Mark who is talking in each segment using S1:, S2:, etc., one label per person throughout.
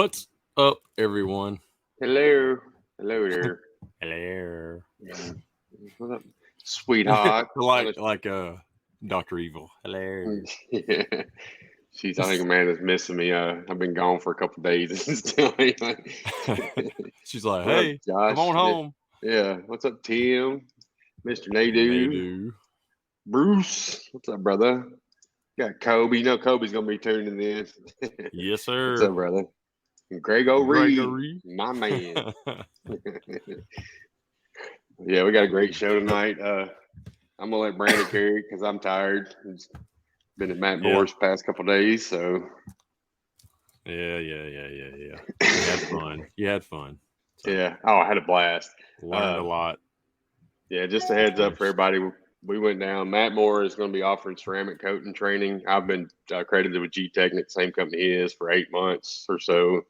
S1: What's up, everyone?
S2: Hello there.
S1: Hello.
S2: What's up, sweetheart?
S1: like Dr. Evil. Hello.
S2: Yeah. I think Amanda's missing me. I've been gone for a couple of days.
S1: She's like,
S2: What up,
S1: hey,
S2: Josh?
S1: come on home.
S2: Yeah. What's up, Tim? Mr. Nadu. Bruce. What's up, brother? Got Kobe. You know Kobe's gonna be tuning in.
S1: Yes, sir.
S2: What's up, brother? And Gregory, my man. Yeah, we got a great show tonight. I'm gonna let Brandon carry because I'm tired. It's been at Matt Moore's past couple of days, so
S1: Yeah. You had fun.
S2: So, yeah. Oh, I had a blast.
S1: Learned a lot.
S2: Yeah, just a heads up for everybody. We went down. Matt Moore is going to be offering ceramic coating training. I've been credited with G-Technic, same company he is, for 8 months or so,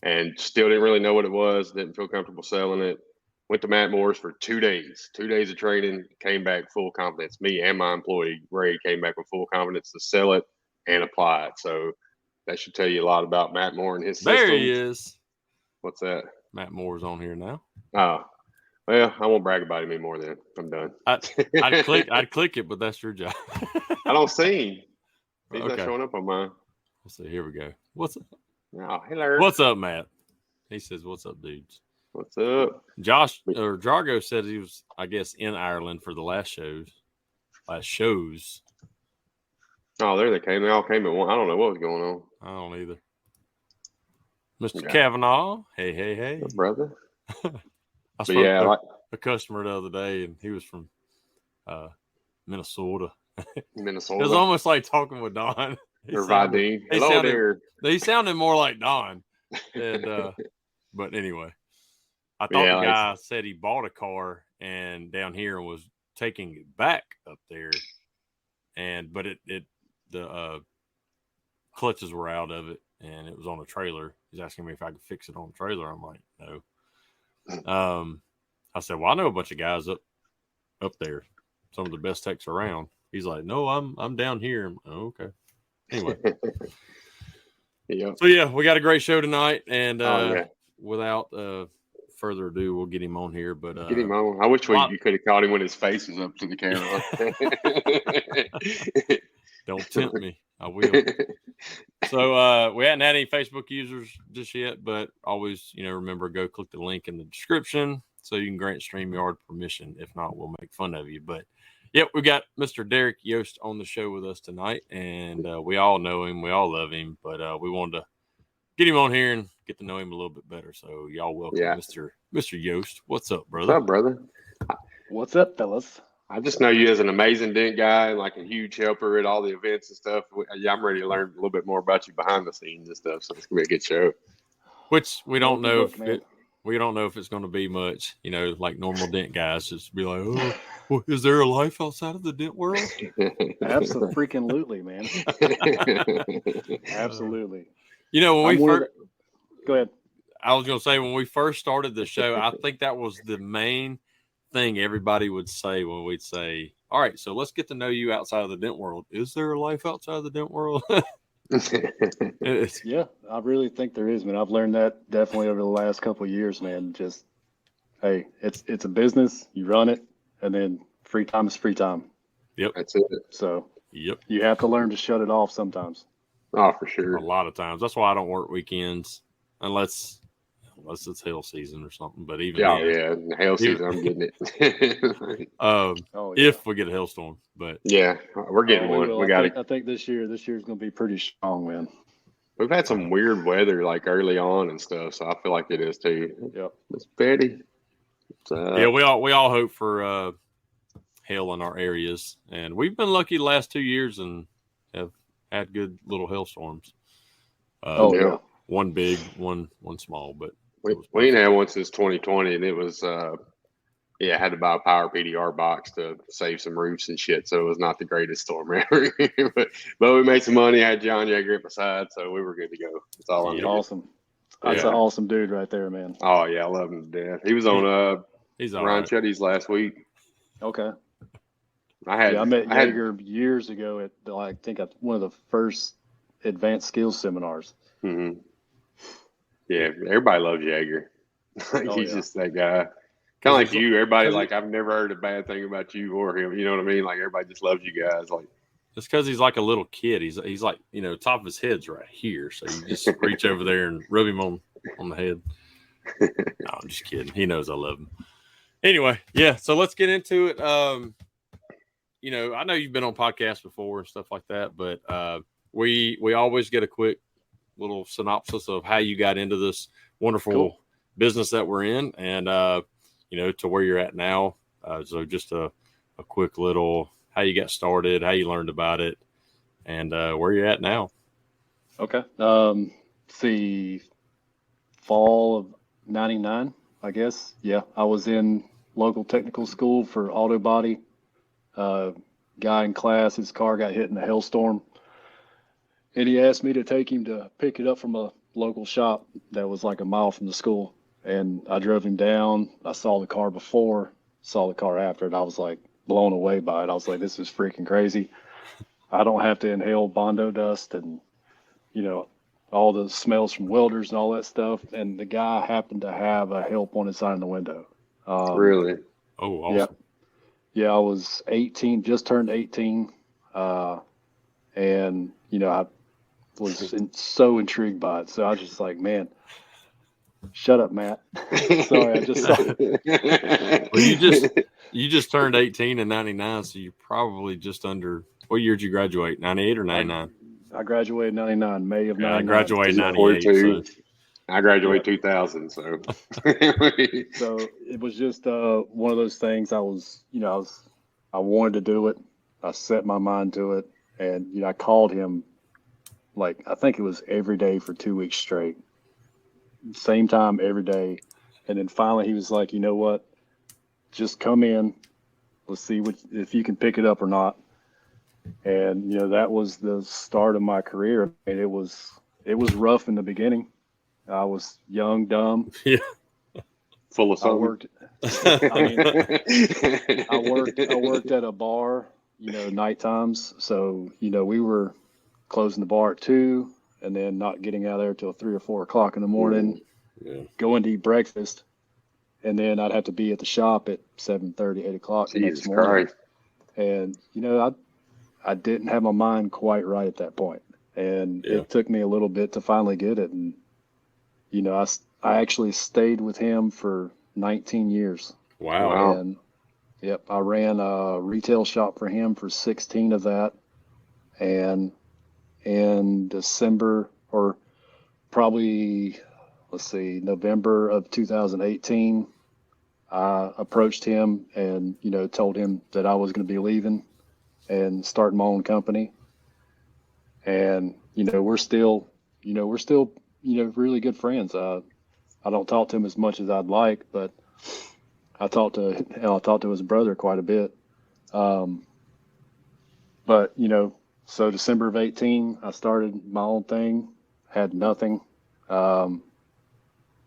S2: and still didn't really know what it was. Didn't feel comfortable selling it. Went to Matt Moore's for 2 days. 2 days of training. Came back full confidence. Me and my employee Ray came back with full confidence to sell it and apply it. So that should tell you a lot about Matt Moore and his system.
S1: There he is.
S2: What's that?
S1: Matt Moore's on here now.
S2: Oh. Well, I won't brag about him anymore then. I'm done.
S1: I'd click it, but that's your job.
S2: I don't see him. He's not showing up on mine.
S1: Let's see. Here we go. What's up?
S2: Oh, hello.
S1: What's up, Matt? He says, what's up, dudes?
S2: What's up?
S1: Josh or Jargo said he was, I guess, in Ireland for the last shows.
S2: Oh, there they came. They all came at once. I don't know what was going on.
S1: I don't either. Mr. Kavanaugh. Hey.
S2: Good brother.
S1: I spoke to a customer the other day, and he was from Minnesota. It was almost like talking with Don.
S2: Hello there.
S1: He sounded more like Don. And, but anyway, I thought the guy said he bought a car and down here and was taking it back up there, but the clutches were out of it, and it was on a trailer. He's asking me if I could fix it on a trailer. I'm like, no. I said, well, I know a bunch of guys up there, some of the best techs around. He's like, no, I'm down here. Oh, okay. Anyway. So yeah, we got a great show tonight, and without further ado, we'll get him on here. But
S2: get him on. I wish you could have caught him when his face was up to the camera.
S1: Don't tempt me. I will. So we hadn't had any Facebook users just yet, but always, remember, go click the link in the description so you can grant StreamYard permission. If not, we'll make fun of you. But yep, we got Mr. Derek Yost on the show with us tonight, and we all know him, we all love him, but we wanted to get him on here and get to know him a little bit better. So y'all welcome Mr. Yost. What's up, brother?
S2: What's up, brother?
S3: What's up, fellas?
S2: I just know you as an amazing dent guy, like a huge helper at all the events and stuff. I'm ready to learn a little bit more about you behind the scenes and stuff. So it's gonna be a good show.
S1: Which we don't know if it's going to be much. Like normal dent guys, just be like, "Oh, well, is there a life outside of the dent world?"
S3: Absolutely, man. Absolutely.
S1: When we first
S3: go ahead.
S1: I was going to say when we first started the show, I think that was the main thing everybody would say when we'd say, all right, so let's get to know you outside of the dent world. Is there a life outside of the dent world?
S3: Yeah, I really think there is, man. I've learned that definitely over the last couple of years, man. Just, hey, it's a business. You run it, and then free time is free time.
S1: Yep.
S2: That's it.
S3: So you have to learn to shut it off sometimes.
S2: Oh, for sure.
S1: A lot of times. That's why I don't work weekends unless it's hail season or something. But even
S2: hail season, I'm getting it.
S1: If we get a hailstorm, but
S2: we're getting one. We got it.
S3: I think this year's going to be pretty strong, man.
S2: We've had some weird weather like early on and stuff, so I feel like it is too.
S3: Yep.
S2: It's Betty.
S1: We all hope for hail in our areas, and we've been lucky the last 2 years and have had good little hailstorms. One big, one small, but
S2: we ain't had one since 2020, and it was had to buy a power PDR box to save some roofs and shit, so it was not the greatest storm ever. but we made some money. I had John Yeager at my side, so we were good to go. That's all I needed.
S3: Awesome. That's an awesome dude right there, man.
S2: Oh yeah, I love him to death. He was on Ryan Chuddy's last week.
S3: Okay.
S2: I
S3: met Yeager years ago at one of the first advanced skills seminars.
S2: Mm-hmm. Yeah, everybody loves Jaeger. He's just that guy. Kind of like you. Everybody, like, I've never heard a bad thing about you or him. You know what I mean? Like, everybody just loves you guys. Like,
S1: it's because he's like a little kid. He's like, top of his head's right here. So you just reach over there and rub him on the head. No, I'm just kidding. He knows I love him. Anyway, yeah. So let's get into it. I know you've been on podcasts before and stuff like that, but we always get a quick little synopsis of how you got into this wonderful business that we're in, and to where you're at now. So just a quick little how you got started, how you learned about it, and where you're at now.
S3: Okay. See, fall of '99, I guess. Yeah, I was in local technical school for auto body. Guy in class, his car got hit in a hailstorm, and he asked me to take him to pick it up from a local shop that was like a mile from the school. And I drove him down. I saw the car before, saw the car after, and I was like blown away by it. I was like, this is freaking crazy. I don't have to inhale Bondo dust and, all the smells from welders and all that stuff. And the guy happened to have a help on his side of the window.
S2: Really?
S1: Oh, awesome.
S3: Yeah. Yeah, I was 18, just turned 18. And, I was so intrigued by it. So I was just like, man, shut up, Matt. Sorry, I just saw it.
S1: Well, you just turned 18 in '99, so you're probably just under. What year did you graduate? 98 or 99?
S3: I graduated in '99, May of '99.
S1: I graduated 98. So.
S2: I graduated 2000, so.
S3: So it was just one of those things. I wanted to do it. I set my mind to it, and I called him, like, I think it was every day for 2 weeks straight. Same time every day. And then finally he was like, you know what? Just come in. Let's see if you can pick it up or not. And, that was the start of my career. And it was rough in the beginning. I was young, dumb.
S1: Yeah.
S2: Full of something.
S3: I worked at a bar, night times. So, we were closing the bar at 2. And then not getting out of there till 3 or 4 o'clock in the morning, going to eat breakfast, and then I'd have to be at the shop at 7:30, 8 o'clock the next morning. Christ. And I didn't have my mind quite right at that point, and it took me a little bit to finally get it. And I actually stayed with him for 19 years.
S1: Wow.
S3: And I ran a retail shop for him for 16 of that, and in December, or probably, November of 2018, I approached him and, told him that I was going to be leaving and starting my own company. And, we're still really good friends. I don't talk to him as much as I'd like, but I talk to his brother quite a bit. But, so December of 18, I started my own thing, had nothing. And,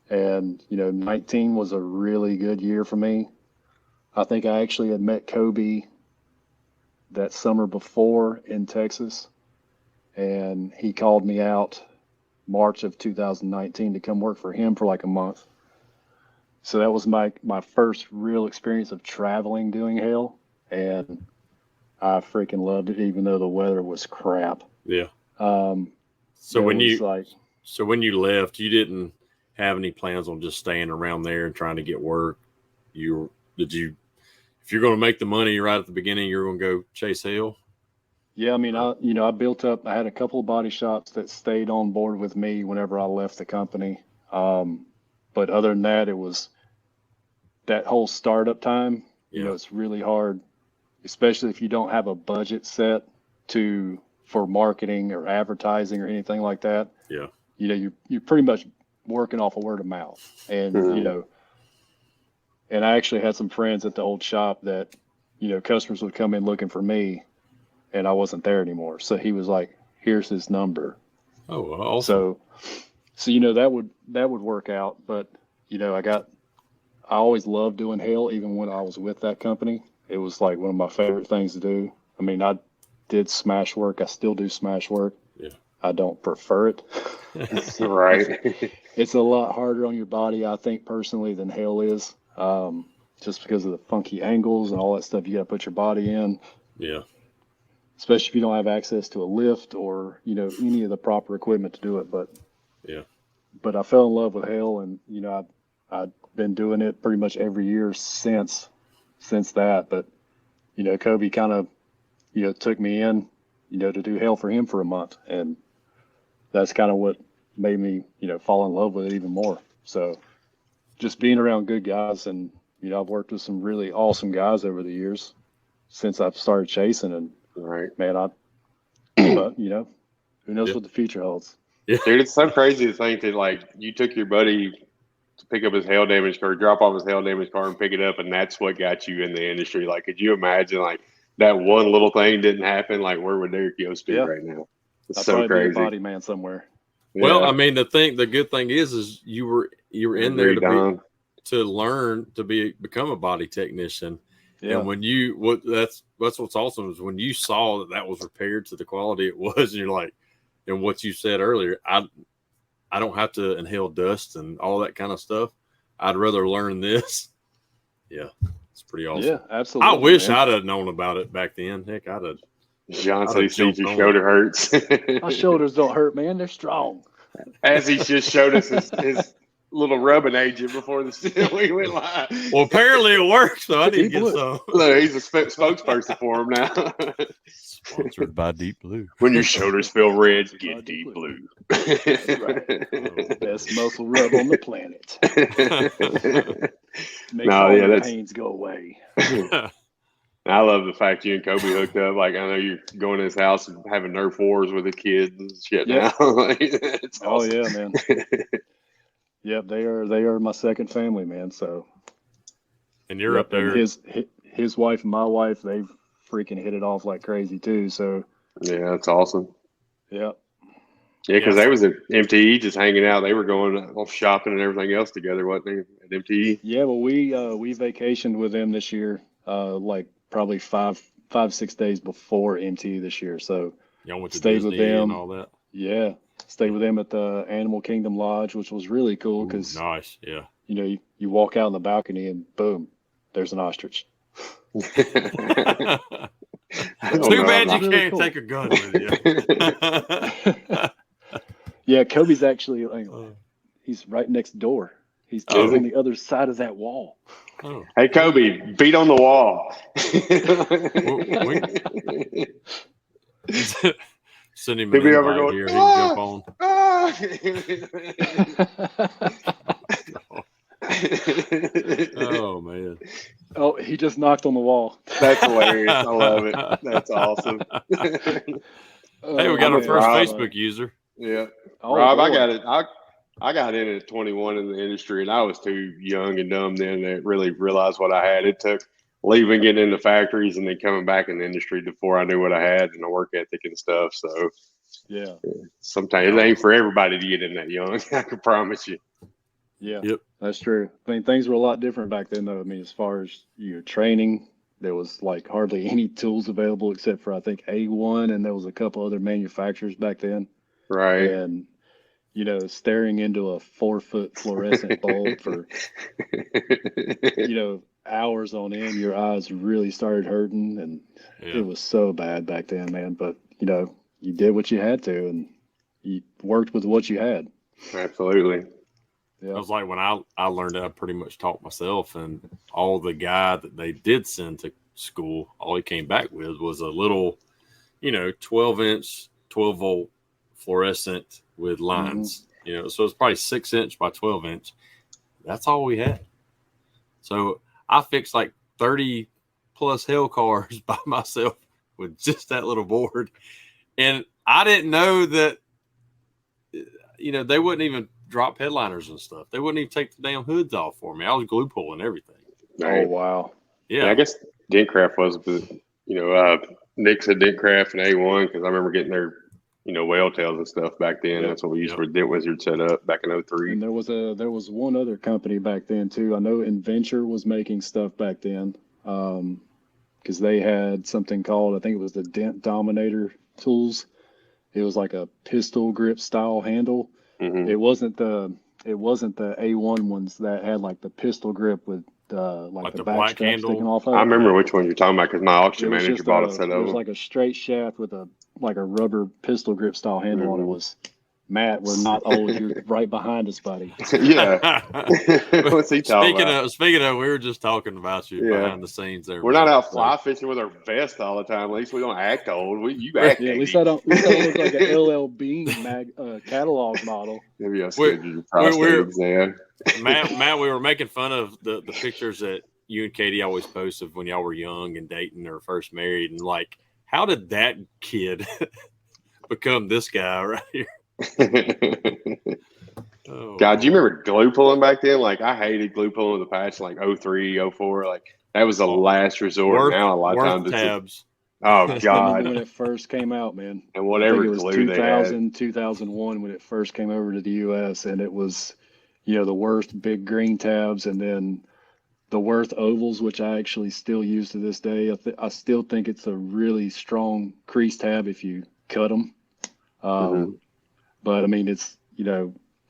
S3: 19 was a really good year for me. I think I actually had met Kobe that summer before in Texas. And he called me out March of 2019 to come work for him for like a month. So that was my first real experience of traveling doing hail. And I freaking loved it, even though the weather was crap.
S1: Yeah. So when you left, you didn't have any plans on just staying around there and trying to get work. If you're going to make the money right at the beginning, you're going to go chase hail?
S3: Yeah. I mean, I built up, I had a couple of body shops that stayed on board with me whenever I left the company. But other than that, it was that whole startup time, it's really hard, especially if you don't have a budget set for marketing or advertising or anything like that.
S1: Yeah.
S3: You're pretty much working off of word of mouth. And, and I actually had some friends at the old shop that, customers would come in looking for me and I wasn't there anymore. So he was like, here's his number.
S1: Oh, awesome.
S3: So, that would work out. But, I always loved doing hail, even when I was with that company. It was like one of my favorite things to do. I mean, I did smash work. I still do smash work.
S1: Yeah.
S3: I don't prefer it.
S2: Right.
S3: it's a lot harder on your body, I think, personally, than hail is. Just because of the funky angles and all that stuff you got to put your body in.
S1: Yeah.
S3: Especially if you don't have access to a lift or, any of the proper equipment to do it. But I fell in love with hail, and, I've been doing it pretty much every year since that. But, Kobe kind of, took me in, to do hail for him for a month. And that's kind of what made me, fall in love with it even more. So just being around good guys, and, I've worked with some really awesome guys over the years since I've started chasing, and man, but who knows what the future holds.
S2: Yeah. Dude, it's so crazy to think that like you took your buddy to pick up his hail damage car, drop off his hail damage car and pick it up, and that's what got you in the industry. Like, could you imagine like that one little thing didn't happen? Like, where would Derek Yost be right now? It's
S3: I'd
S2: so crazy.
S3: Be a body man somewhere.
S1: Well, I mean, the good thing is you were in there to learn to become a body technician. Yeah. And when that's what's awesome is when you saw that was repaired to the quality it was, and you're like, and what you said earlier, I don't have to inhale dust and all that kind of stuff. I'd rather learn this. Yeah, it's pretty awesome.
S3: Yeah, absolutely.
S1: I wish I'd have known about it back then. Heck, I'd have.
S2: John said he sees your shoulder hurts.
S3: My shoulders don't hurt, man. They're strong.
S2: As he just showed us his little rubbing agent before we went live.
S1: Well, apparently it works, so I need to get some.
S2: Look, he's a spokesperson for him now.
S1: Sponsored by Deep Blue.
S2: When your shoulders feel red, get Deep Blue.
S3: That's right. Best muscle rub on the planet. Make all the pains go away.
S2: I love the fact you and Kobe hooked up. Like, I know you're going to his house and having Nerf wars with the kids and shit now. It's awesome.
S3: Oh, yeah, man. Yep, they are my second family, man. So,
S1: and you're up there.
S3: His wife and my wife, they've freaking hit it off like crazy too. So,
S2: yeah, that's awesome.
S3: Yeah.
S2: Yeah, because they was at MTE just hanging out. They were going off shopping and everything else together, wasn't they? At MTE.
S3: Yeah, well, we vacationed with them this year, like probably 5-6 days before MTE this year. So
S1: y'all went to
S3: stayed
S1: Disney
S3: with them
S1: and all that.
S3: Yeah, stayed with them at the Animal Kingdom Lodge, which was really cool because
S1: nice. Yeah.
S3: You walk out on the balcony and boom, there's an ostrich.
S1: Too bad you can't take a gun with you.
S3: Yeah, Kobe's actually he's right next door. He's on the other side of that wall.
S2: Oh. Hey, Kobe, beat on the wall.
S1: Send him an invite here. He can jump on. Oh, man.
S3: Oh, he just knocked on the wall.
S2: That's hilarious. I love it. That's awesome.
S1: Hey, we got our first Facebook user.
S2: Yeah. Oh, Rob, boy. I got in at 21 in the industry, and I was too young and dumb then to really realize what I had. It took leaving, getting into factories, and then coming back in the industry before I knew what I had and the work ethic and stuff. So,
S3: yeah.
S2: Sometimes it ain't for everybody to get in that young. I can promise you.
S3: Yeah, That's true. I mean, things were a lot different back then, though. I mean, as far as your training, there was like hardly any tools available except for, I think, A1, and there was a couple other manufacturers back then.
S2: Right.
S3: And, staring into a 4-foot fluorescent bulb for, hours on end, your eyes really started hurting, and it was so bad back then, man. But, you did what you had to, and you worked with what you had.
S2: Absolutely.
S1: Yeah. It was like when I learned that I pretty much taught myself, and all the guy that they did send to school, all he came back with was a little, 12-inch, 12-volt fluorescent with lines, so it's probably 6-inch by 12-inch. That's all we had. So I fixed like 30 plus hell cars by myself with just that little board. And I didn't know that, they wouldn't even drop headliners and stuff. They wouldn't even take the damn hoods off for me. I was glue pulling everything.
S3: Oh, wow.
S2: Yeah, I guess Dentcraft was, Nick said Dentcraft and A1 because I remember getting their, whale tails and stuff back then. That's what we used for Dent Wizard set up back in 03.
S3: And there was one other company back then too. I know Adventure was making stuff back then because they had something called, I think it was the Dent Dominator tools. It was like a pistol grip style handle. Mm-hmm. It wasn't the it wasn't the A1 ones that had like the pistol grip with like the back
S1: black
S3: strap
S1: handle.
S3: sticking off of
S2: I
S3: it.
S2: remember which one you're talking about because my auction
S3: It was
S2: manager
S3: just
S2: bought a set
S3: it
S2: of
S3: was
S2: them.
S3: like a straight shaft with a rubber pistol grip style handle on it. Was Matt, we're not old. You're right behind us, buddy.
S2: Yeah. What's he talking about?
S1: Speaking of, we were just talking about you behind the scenes there.
S2: We're
S1: man.
S2: not out fly fishing with our vest all the time. At least we don't act old. You act.
S3: Yeah, at least I don't look like an LL Bean catalog model.
S2: Maybe I'll schedule your prostate exam.
S1: Matt, we were making fun of the pictures that you and Katie always post of when y'all were young and dating or first married, and like, how did that kid become this guy right here? Oh,
S2: God, do you remember glue pulling back then? Like, I hated glue pulling with a patch like 03, 04. Like, that was the last resort. Now, a lot of times
S1: tabs.
S2: Oh, God.
S3: When it first came out, man.
S2: And whatever
S3: it was
S2: glue
S3: 2000, 2001 when it first came over to the U.S. And it was, the worst big green tabs and then the worst ovals, which I actually still use to this day. I still think it's a really strong crease tab if you cut them. But, I mean, it's,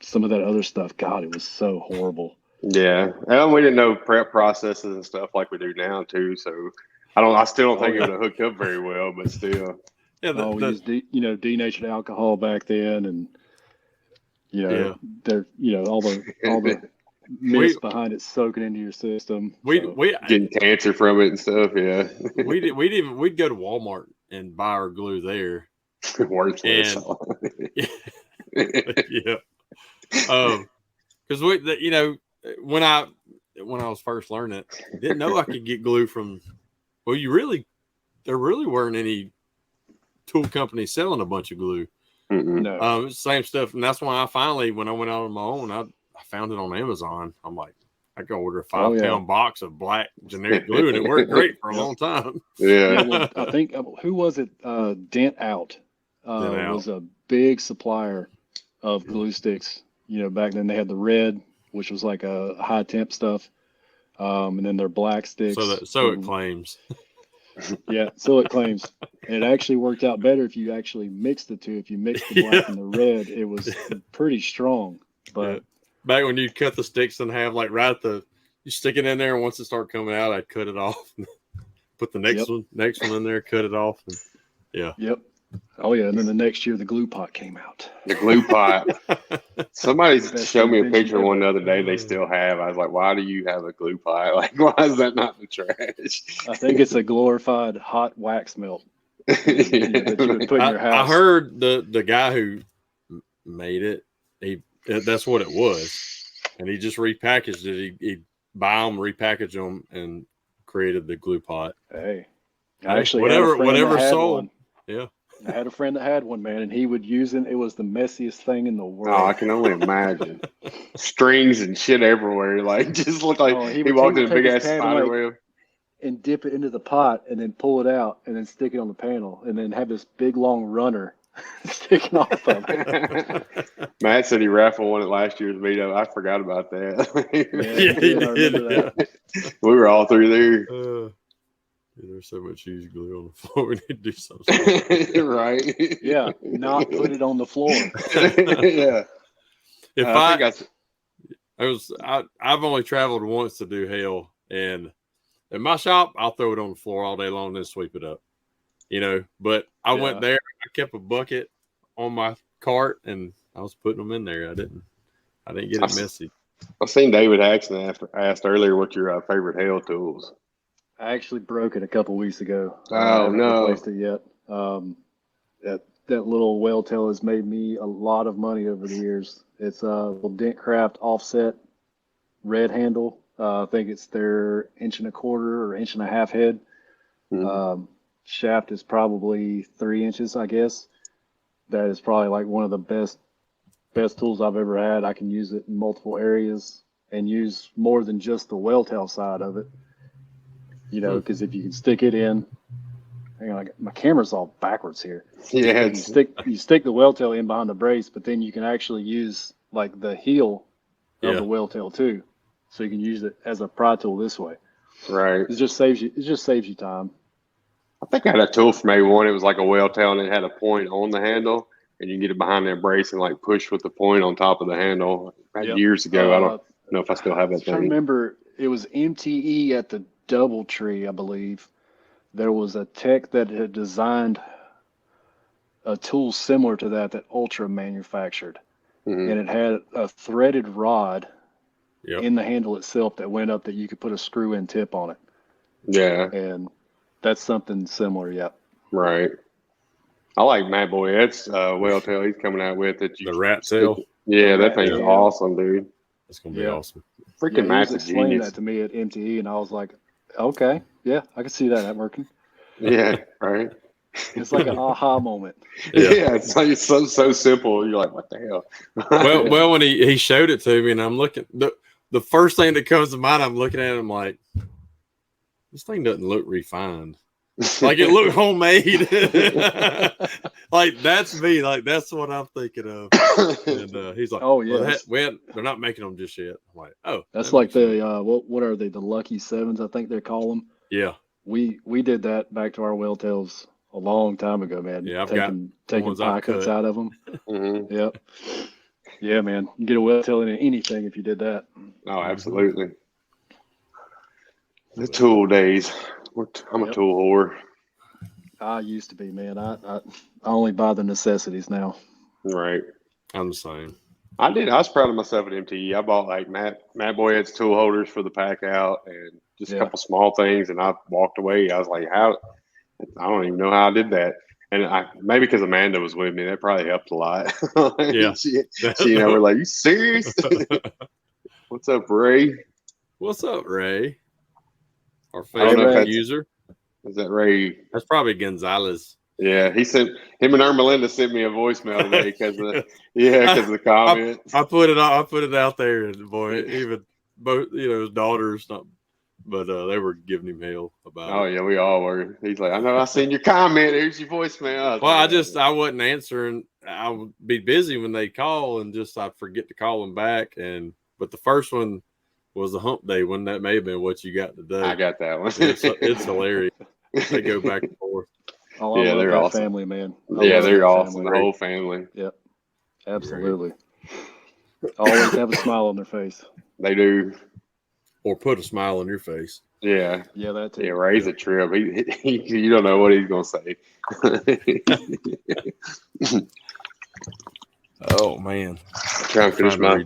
S3: some of that other stuff, God, it was so horrible.
S2: Yeah. And we didn't know prep processes and stuff like we do now, too. So I still don't think it would have hooked up very well, but still.
S3: Yeah, we used, denatured alcohol back then and, there, all the mist behind it soaking into your system.
S2: We getting cancer from it and stuff. Yeah.
S1: We'd go to Walmart and buy our glue there.
S2: Worthless.
S1: Yeah. Because when I was first learning it, didn't know I could get glue from. Well, there really weren't any tool companies selling a bunch of glue.
S3: No.
S1: Same stuff, and that's why I finally, when I went out on my own, I found it on Amazon. I'm like, I can order a 5-pound box of black generic glue, and it worked great for a long time.
S2: Yeah.
S3: Well, I think who was it? Dent Out was a big supplier of glue sticks. Back then they had the red, which was like a high temp stuff, and then their black sticks.
S1: So it claims.
S3: Yeah, so it claims. And it actually worked out better if you actually mixed the two. If you mixed the black and the red, it was pretty strong. But
S1: back when you cut the sticks in half, like you stick it in there, and once it started coming out, I'd cut it off. Put the next one in there, cut it off. And, yeah.
S3: Yep. Oh, yeah. And then the next year, the glue pot came out.
S2: The glue pot. Somebody showed me a picture one the other day they still have. I was like, why do you have a glue pot? Like, why is that not in the trash?
S3: I think it's a glorified hot wax melt that you would put in your house.
S1: I heard the guy who made it, that's what it was. And he just repackaged it. He'd buy them, repackage them, and created the glue pot.
S3: Hey. I actually
S1: whatever sold.
S3: One.
S1: Yeah.
S3: I had a friend that had one, man, and he would use it. It was the messiest thing in the world.
S2: Oh, I can only imagine. Strings and shit everywhere. Like, just looked like he walked in a big-ass spider web.
S3: And dip it into the pot and then pull it out and then stick it on the panel and then have this big, long runner sticking off of it.
S2: Matt said he raffled one at last year's meetup. I forgot about that.
S3: Yeah, he did. That.
S2: We were all through there.
S1: There's so much cheese glue on the floor. We need to do something.
S2: Right.
S3: Yeah. Not put it on the floor.
S2: Yeah.
S1: I've only traveled once to do hail, and in my shop, I'll throw it on the floor all day long and then sweep it up. But I went there, I kept a bucket on my cart and I was putting them in there. I didn't get it messy.
S2: I've seen David Axon asked earlier what your favorite hail tools.
S3: I actually broke it a couple weeks ago.
S2: Oh,
S3: I haven't
S2: no.
S3: replaced it yet. That little whale tail has made me a lot of money over the years. It's a little Dentcraft offset red handle. I think it's their 1.25 inch or 1.5 inch head.
S2: Mm-hmm.
S3: Shaft is probably 3 inches, I guess. That is probably like one of the best tools I've ever had. I can use it in multiple areas and use more than just the whale tail side of it. Because if you can stick it in, hang on, my camera's all backwards here.
S2: Yeah,
S3: you stick the whale tail in behind the brace, but then you can actually use like the heel of the whale tail too, so you can use it as a pry tool this way.
S2: Right.
S3: It just saves you time.
S2: I think I had a tool from A1. It was like a whale tail, and it had a point on the handle, and you can get it behind that brace and like push with the point on top of the handle.
S3: Yep.
S2: Years ago, I don't know if I still have that
S3: I
S2: thing.
S3: remember it was MTE at the DoubleTree, I believe. There was a tech that had designed a tool similar to that Ultra manufactured, and it had a threaded rod in the handle itself that went up that you could put a screw-in tip on it.
S2: Yeah,
S3: and that's something similar. Yep.
S2: Right. I like Matt Boyette's whale tail he's coming out with it.
S1: The rat tail.
S2: Yeah, that thing's awesome, dude.
S1: It's gonna be awesome.
S2: Freaking Matt's a
S3: explained
S2: genius.
S3: that to me at MTE, and I was like, okay, yeah, I can see that working.
S2: Yeah, right.
S3: It's like an aha moment.
S2: Yeah, it's like it's so simple. You're like, what the hell?
S1: Well, when he showed it to me, and I'm looking, the first thing that comes to mind, I'm looking at him like, this thing doesn't look refined. Like it looked homemade. Like that's me. Like that's what I'm thinking of. And he's like,
S3: oh yeah,
S1: well, they're not making them just yet. I'm like, oh,
S3: that's like the what are they? The Lucky Sevens, I think they call them.
S1: Yeah,
S3: we did that back to our whale tails a long time ago, man.
S1: Yeah,
S3: taking pie cuts out of them.
S2: Mm-hmm.
S3: Yep. Yeah, man. You get a whale tail into anything if you did that.
S2: Oh, absolutely. The tool days. I'm a tool whore.
S3: I used to be, man. I only buy the necessities now.
S2: Right.
S1: I'm the same.
S2: I was proud of myself at MTE. I bought like Matt Boyette's tool holders for the pack out and just a couple small things, and I walked away. I was like, how? I don't even know how I did that. And maybe because Amanda was with me, that probably helped a lot.
S1: Yeah.
S2: she we're like, you serious? What's up, Ray?
S1: What's up, Ray? Our
S2: I don't know if
S1: Facebook
S2: that's-
S1: user.
S2: Is that Ray?
S1: That's probably Gonzalez.
S2: Yeah, him and Ermelinda sent me a voicemail today because of the comments.
S1: I put it out there, and boy, even both his daughters, but they were giving him hell about it.
S2: Oh yeah, we all were. He's like, I seen your comment. Here's your voicemail.
S1: I wasn't answering. I would be busy when they call, and I'd forget to call them back. But the first one was the hump day one. That may have been what you got today.
S2: I got that one.
S1: It's hilarious. They go back and forth.
S3: Oh, I love
S2: they're
S3: that
S2: awesome.
S3: family, man.
S2: They're awesome. The whole family.
S3: Yep. Absolutely. Always have a smile on their face.
S2: They do.
S1: Or put a smile on your face.
S2: Yeah.
S3: Yeah, that too.
S2: Yeah, Ray's a trip. He you don't know what he's gonna say.
S1: Oh man.
S2: Trying to finish my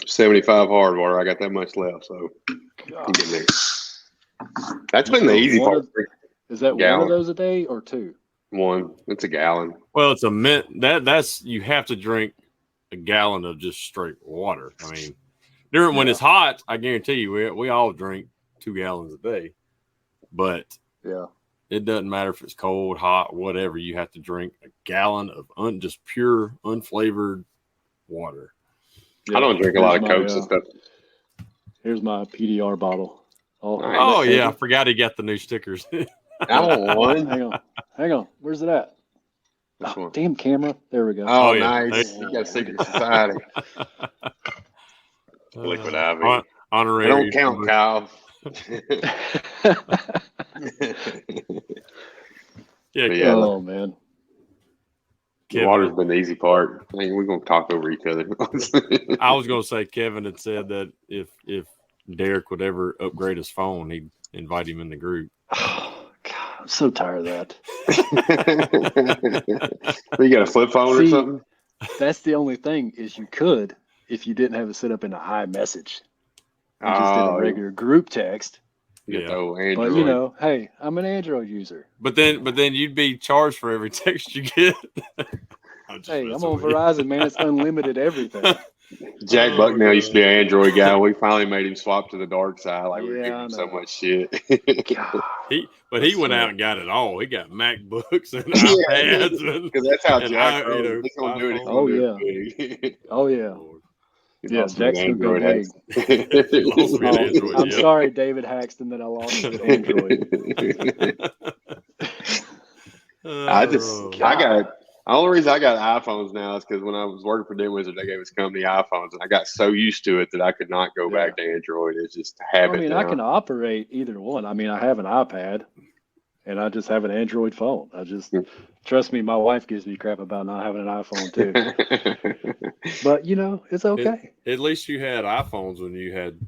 S2: 75 hardwater. I got that much left, so I'm getting there. That's been the easy part.
S3: Is that one of those a day or two?
S2: One. It's a gallon.
S1: Well, it's a mint. That's you have to drink a gallon of just straight water. I mean, when it's hot, I guarantee you, we all drink 2 gallons a day. But it doesn't matter if it's cold, hot, whatever. You have to drink a gallon of just pure, unflavored water.
S2: Yeah. I don't drink a lot of Cokes and stuff.
S3: Here's my PDR bottle.
S1: Oh yeah, I forgot he got the new stickers.
S2: I want one.
S3: Hang on. Where's it at? Oh, damn camera. There we go.
S2: Oh, nice. You got a secret society. Liquid IV.
S1: Honorary.
S2: I don't count, Kyle.
S1: Yeah.
S3: Oh man.
S2: The water's been the easy part. I think we're gonna talk over each other.
S1: I was gonna say Kevin had said that if Derek would ever upgrade his phone, he'd invite him in the group.
S3: Oh, God, I'm so tired of that.
S2: You got a flip phone or something?
S3: That's the only thing is you could if you didn't have it set up in a iMessage. You just did a regular group text. But hey, I'm an Android user.
S1: But then you'd be charged for every text you get.
S2: Hey,
S3: I'm on Verizon, man. It's unlimited everything.
S2: Jack Bucknell used to be an Android guy. We finally made him swap to the dark side. Like we were giving him so much shit.
S1: He went out and got it all. He got MacBooks and iPads.
S2: Because that's how Jack he's gonna do it.
S3: Oh yeah. Yeah, Jack's gonna go big. I'm sorry, David Haxton, that I lost to Android.
S2: The only reason I got iPhones now is because when I was working for Den Wizard, they gave us company iPhones, and I got so used to it that I could not go back to Android. It's just a habit.
S3: I mean, I can operate either one. I mean, I have an iPad. and I just have an Android phone. Trust me, my wife gives me crap about not having an iPhone too. But it's okay.
S1: At least you had iPhones when you had,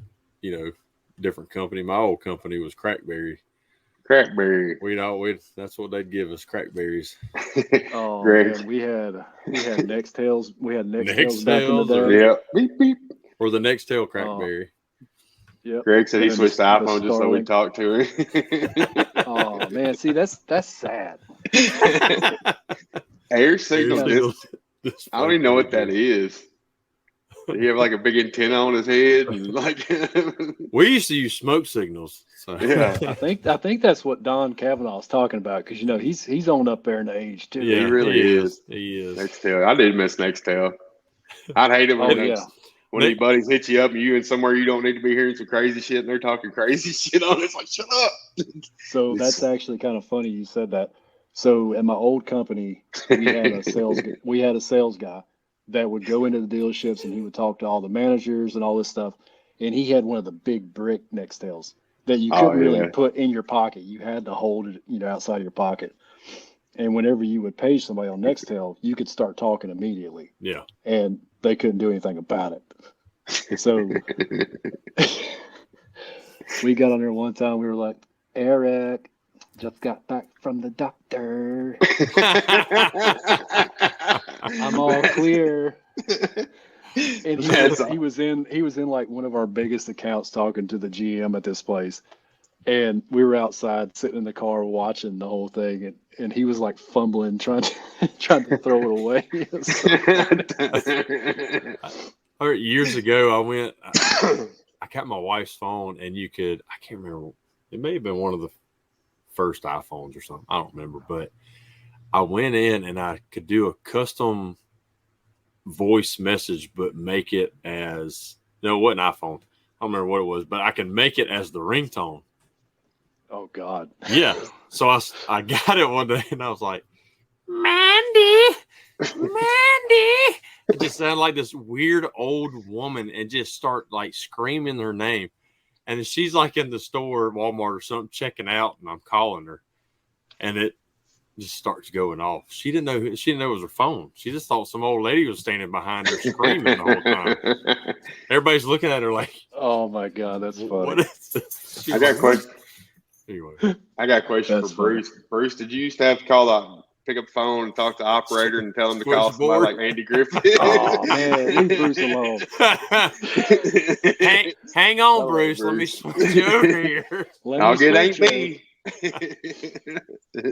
S1: different company. My old company was Crackberry.
S2: Crackberry.
S1: That's what they'd give us, Crackberries.
S3: Oh man, we had Nextels. We had Nextels back in the day.
S2: Yep. Beep beep.
S1: Or the Nextel Crackberry.
S3: Yep.
S2: Greg said he switched to iPhone just so we talk to him.
S3: Oh man, see that's sad.
S2: Air signal. I don't even know what that is. He have like a big antenna on his head, and like
S1: we used to use smoke signals. So.
S2: Yeah,
S3: I think that's what Don Cavanaugh's talking about, because he's on up there in the age too.
S2: Yeah, he really is.
S1: He is.
S2: Nextel. I did miss Nextel. I'd hate it when when your buddies hit you up and you in somewhere you don't need to be hearing some crazy shit, and they're talking crazy shit on it. It's like, shut up.
S3: So that's actually kind of funny you said that. So at my old company, we had a sales guy that would go into the dealerships, and he would talk to all the managers and all this stuff. And he had one of the big brick Nextels that you couldn't really put in your pocket. You had to hold it, outside of your pocket. And whenever you would page somebody on Nextel, you could start talking immediately.
S1: Yeah.
S3: And they couldn't do anything about it. So we got on there one time. We were like, Eric, just got back from the doctor. I'm all clear. And he was in like one of our biggest accounts talking to the GM at this place. And we were outside sitting in the car watching the whole thing, and he was like fumbling, trying to throw it away.
S1: Years ago, I got my wife's phone, and I can't remember, it may have been one of the first iPhones or something. I don't remember, but I went in and I could do a custom voice message, but make it as, no, it wasn't iPhone. I don't remember what it was, but I can make it as the ringtone.
S3: Oh God.
S1: Yeah. So I got it one day and I was like, Mandy. It just sounded like this weird old woman and just start like screaming her name. And then she's like in the store, Walmart or something, checking out, and I'm calling her. And it just starts going off. She didn't know it was her phone. She just thought some old lady was standing behind her screaming the whole time. Everybody's looking at her like,
S3: oh my God, that's funny.
S1: What is this?
S2: I got a question.
S1: Anyway.
S2: I got a question for Bruce.
S3: Funny.
S2: Bruce, did you used to have to pick up the phone and talk to the operator and tell him to call somebody like Andy Griffith?
S3: Oh man, leave Bruce alone.
S1: hang on, Bruce. Let me switch you over here.
S2: I'll get Ain't me.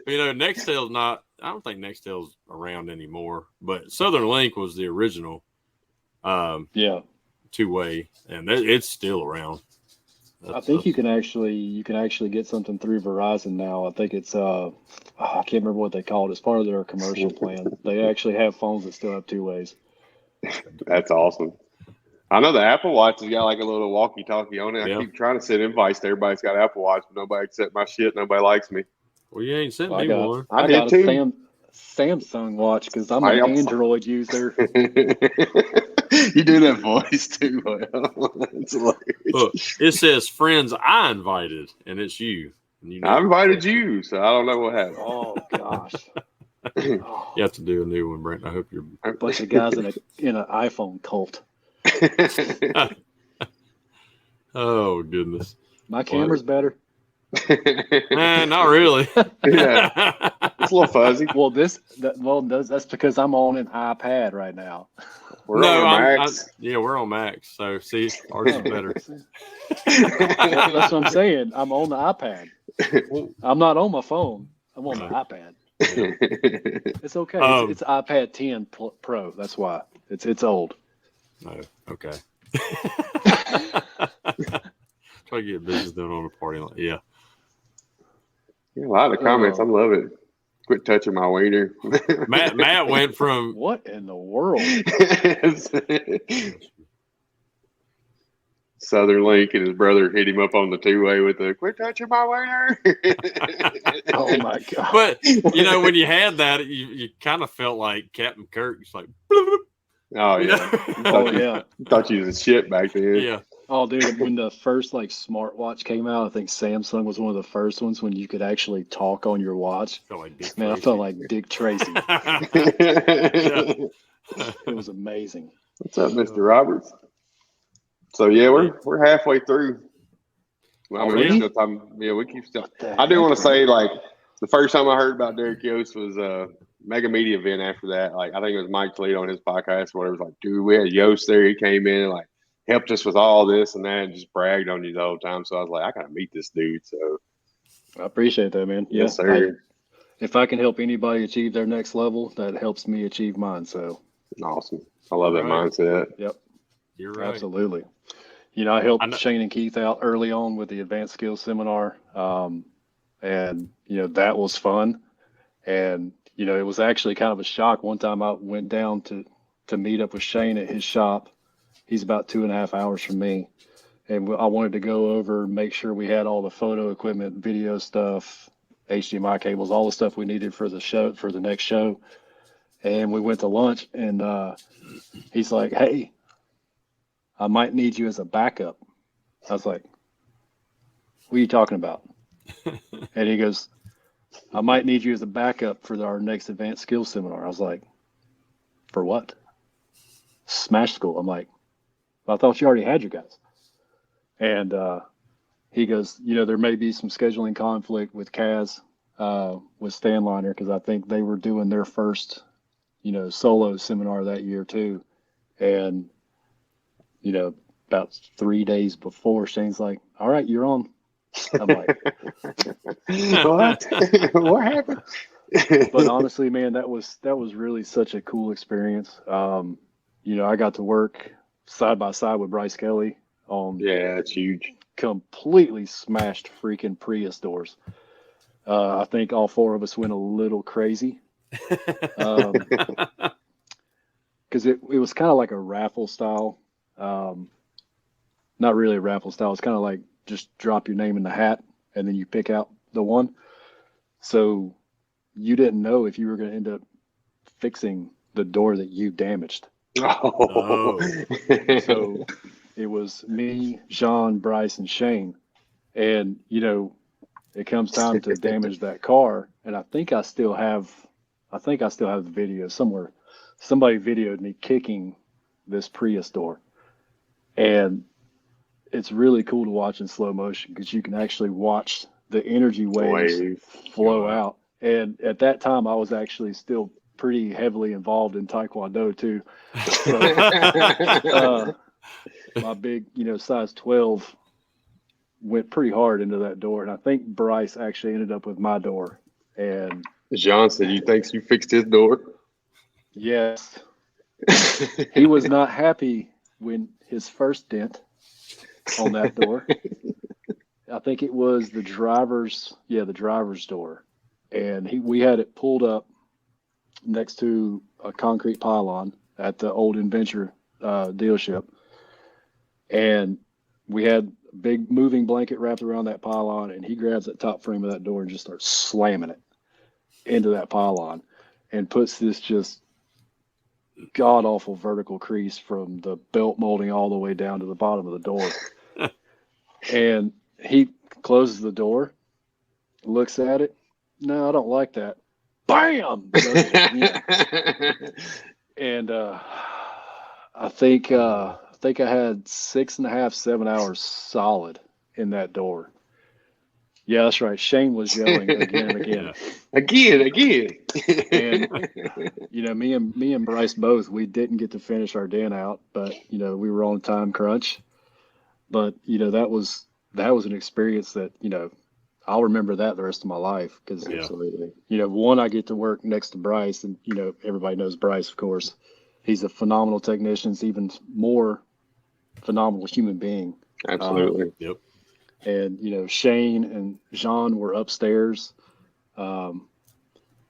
S1: Nextel's not. I don't think Nextel's around anymore. But Southern Link was the original. Two-way, and it's still around.
S3: I think you can actually get something through Verizon now. I think it's I can't remember what they call it. It's part of their commercial plan. They actually have phones that still have two ways.
S2: That's awesome. I know the Apple Watch has got like a little walkie-talkie on it.
S1: Yeah.
S2: I keep trying to send invites to everybody that's got Apple Watch, but nobody accepts my shit. Nobody likes me.
S1: Well, you ain't sent me one.
S2: I
S3: got
S2: did
S3: a
S2: too.
S3: Samsung watch because I'm an Android user.
S2: You do that voice too. It's hilarious.
S1: Look, it says friends I invited, and it's you. And
S2: I invited you, so I don't know what happened.
S3: Oh gosh.
S1: You have to do a new one, Brent. I hope you're
S3: a bunch of guys in an iPhone cult.
S1: Oh goodness.
S3: My camera's better.
S1: Not really.
S2: Yeah, it's a little fuzzy.
S3: Well, that's because I'm on an iPad right now.
S2: We're on Max.
S1: We're on Max. So see, ours is better.
S3: That's what I'm saying. I'm on the iPad. I'm not on my phone. I'm on my iPad. It's okay. It's iPad 10 Pro. That's why. It's old.
S1: Oh, okay. Try to get business done on a party. Yeah.
S2: A lot of comments. I love it. Quit touching my wiener.
S1: Matt went from
S3: what in the world?
S2: Southern Link and his brother hit him up on the two-way with the "quit touching my wiener."
S3: Oh my God!
S1: But when you had that, you kind of felt like Captain Kirk. It's like, bloop, bloop.
S2: Oh yeah,
S3: Oh yeah.
S2: Thought you was a shit back then.
S1: Yeah.
S3: Oh, dude, when the first like smartwatch came out, I think Samsung was one of the first ones when you could actually talk on your watch.
S1: Felt like Dick
S3: Man, I
S1: Tracy.
S3: felt like Dick Tracy.
S1: Yeah.
S3: It was amazing.
S2: What's up, Mr. Roberts? So yeah, we're halfway through. Well, I mean,
S1: Already?
S2: we still talking. Yeah, we keep still.
S3: What the
S2: I do
S3: heck,
S2: want to
S3: man?
S2: say, like, the first time I heard about Derek Yost was a mega media event. After that, like, I think it was Mike Toledo on his podcast where it was like, dude, we had Yost there. He came in and like helped us with all this and that, and just bragged on you the whole time. So I was like, I gotta meet this dude. So
S3: I appreciate that, man.
S2: yes,
S3: Yeah,
S2: sir.
S3: if I can help anybody achieve their next level, that helps me achieve mine. So,
S2: Awesome. I love that
S1: Right.
S2: mindset.
S3: yep,
S1: You're right.
S3: absolutely. You know, I helped
S1: I know-
S3: Shane and Keith out early on with the advanced skills seminar. And, you know, that was fun. And, you know, it was actually kind of a shock. One time I went down to meet up with Shane at his shop. He's about 2.5 hours from me. And I wanted to go over, make sure we had all the photo equipment, video stuff, HDMI cables, all the stuff we needed for the show, for the next show. And we went to lunch and he's like, hey, I might need you as a backup. I was like, what are you talking about? And he goes, I might need you as a backup for our next advanced skills seminar. I was like, for what? Smash School. I'm like, well, I thought you already had your guys. And he goes, you know, there may be some scheduling conflict with Kaz, with Stanliner, because I think they were doing their first, you know, solo seminar that year too. And, you know, about 3 days before, Shane's like, all right, you're on. I'm like,
S2: What? What happened?
S3: but honestly, man, that was really such a cool experience. You know, I got to work side by side with Bryce Kelly on
S2: Yeah, it's huge.
S3: completely smashed freaking Prius doors. I think all four of us went a little crazy because it was kind of like a raffle style. Not really a raffle style. It's kind of like just drop your name in the hat and then you pick out the one. So you didn't know if you were going to end up fixing the door that you damaged.
S2: Oh.
S3: So it was me, John, Bryce, and Shane. And, you know, it comes time to damage that car. And I think I still have the video somewhere. Somebody videoed me kicking this Prius door. And it's really cool to watch in slow motion because you can actually watch the energy waves flow out. And at that time, I was actually still pretty heavily involved in Taekwondo too. So, my big, you know, size 12 went pretty hard into that door. And I think Bryce actually ended up with my door. And
S2: John said, you think you fixed his door?
S3: yes, he was not happy when his first dent on that door. I think it was the driver's door. And we had it pulled up next to a concrete pylon at the old Adventure dealership. And we had a big moving blanket wrapped around that pylon, and he grabs that top frame of that door and just starts slamming it into that pylon and puts this just god awful vertical crease from the belt molding all the way down to the bottom of the door. And he closes the door, looks at it. No, I don't like that. Bam! And I think I had 6.5, 7 hours solid in that door. Yeah, that's right. Shane was yelling again and again.
S2: Again.
S3: And you know, me and Bryce both, we didn't get to finish our den out, but you know, we were on a time crunch. But you know, that was an experience that, you know, I'll remember that the rest of my life because
S2: Absolutely.
S3: you know, one, I get to work next to Bryce, and you know, everybody knows Bryce, of course. He's a phenomenal technician. He's even more phenomenal human being.
S2: Absolutely.
S1: Yep.
S3: And you know, Shane and Jean were upstairs.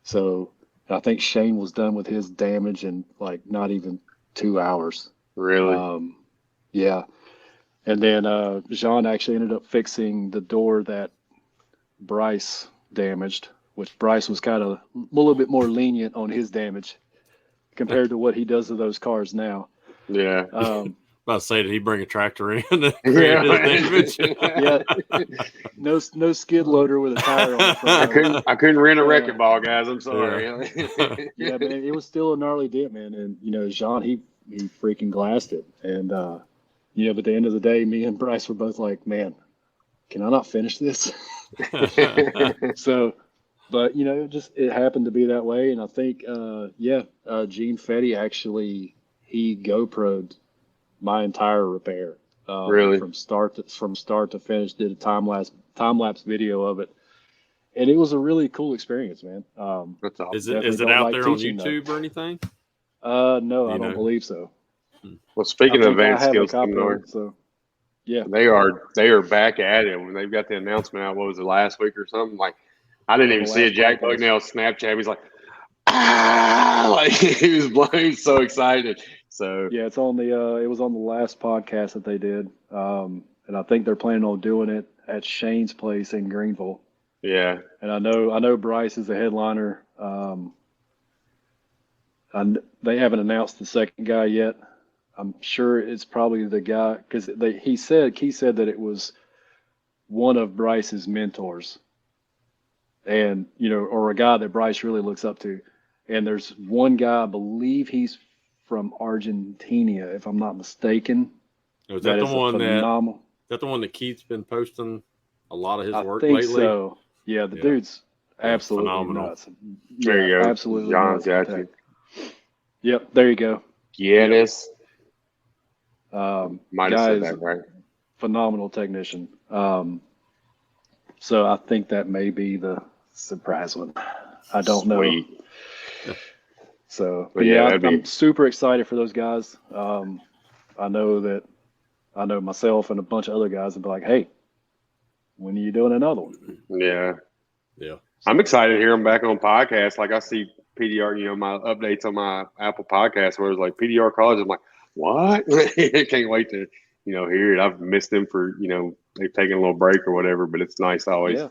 S3: So I think Shane was done with his damage in like not even 2 hours.
S2: Really?
S3: Yeah. And then Jean actually ended up fixing the door that Bryce damaged, which Bryce was kind of a little bit more lenient on his damage compared to what he does to those cars now.
S2: Yeah.
S1: Well, About to say, did he bring a tractor in and create his damage?
S3: Yeah, no skid loader with a tire on the front.
S2: I couldn't rent a wrecking ball, guys. I'm sorry.
S3: Yeah, man, it was still a gnarly dent, man. And Jean, he freaking glassed it. And but at the end of the day, me and Bryce were both like, man, can I not finish this? So, but it happened to be that way. And I think Gene Fetty actually he GoPro'd my entire repair.
S2: Really?
S3: From start to finish, did a time lapse video of it. And it was a really cool experience, man.
S2: That's awesome.
S1: Is it out there on YouTube or anything?
S3: No, I don't believe so.
S2: Well, speaking of advanced skills,
S3: so yeah,
S2: they are back at it when they've got the announcement out. What was it, last week or something? Like, I didn't even see it. Jack Bucknell Snapchat. He's like, like he was so excited. So
S3: yeah, it's on the it was on the last podcast that they did, and I think they're planning on doing it at Shane's place in Greenville.
S2: Yeah,
S3: and I know Bryce is the headliner. And they haven't announced the second guy yet. I'm sure it's probably the guy because he said that it was one of Bryce's mentors, and or a guy that Bryce really looks up to. And there's one guy, I believe he's from Argentina, if I'm not mistaken.
S1: Is that the one that Keith's been posting a lot of his work lately? I think
S3: so. Yeah, the dude's absolutely
S1: phenomenal.
S3: Nuts.
S2: There you go.
S3: Absolutely
S2: John's
S3: nuts.
S2: got you.
S3: Yep, there you go.
S2: Giannis.
S3: Might have said that right. Phenomenal technician. So I think that may be the surprise one. I don't know. So, but I'm super excited for those guys. I know myself and a bunch of other guys will be like, hey, when are you doing another one?
S2: Yeah.
S1: Yeah.
S2: I'm excited to hear them back on podcasts. Like I see PDR, my updates on my Apple podcast where it's like PDR College. I'm like, what? I can't wait to, hear it. I've missed them for, they've taken a little break or whatever, but it's nice to always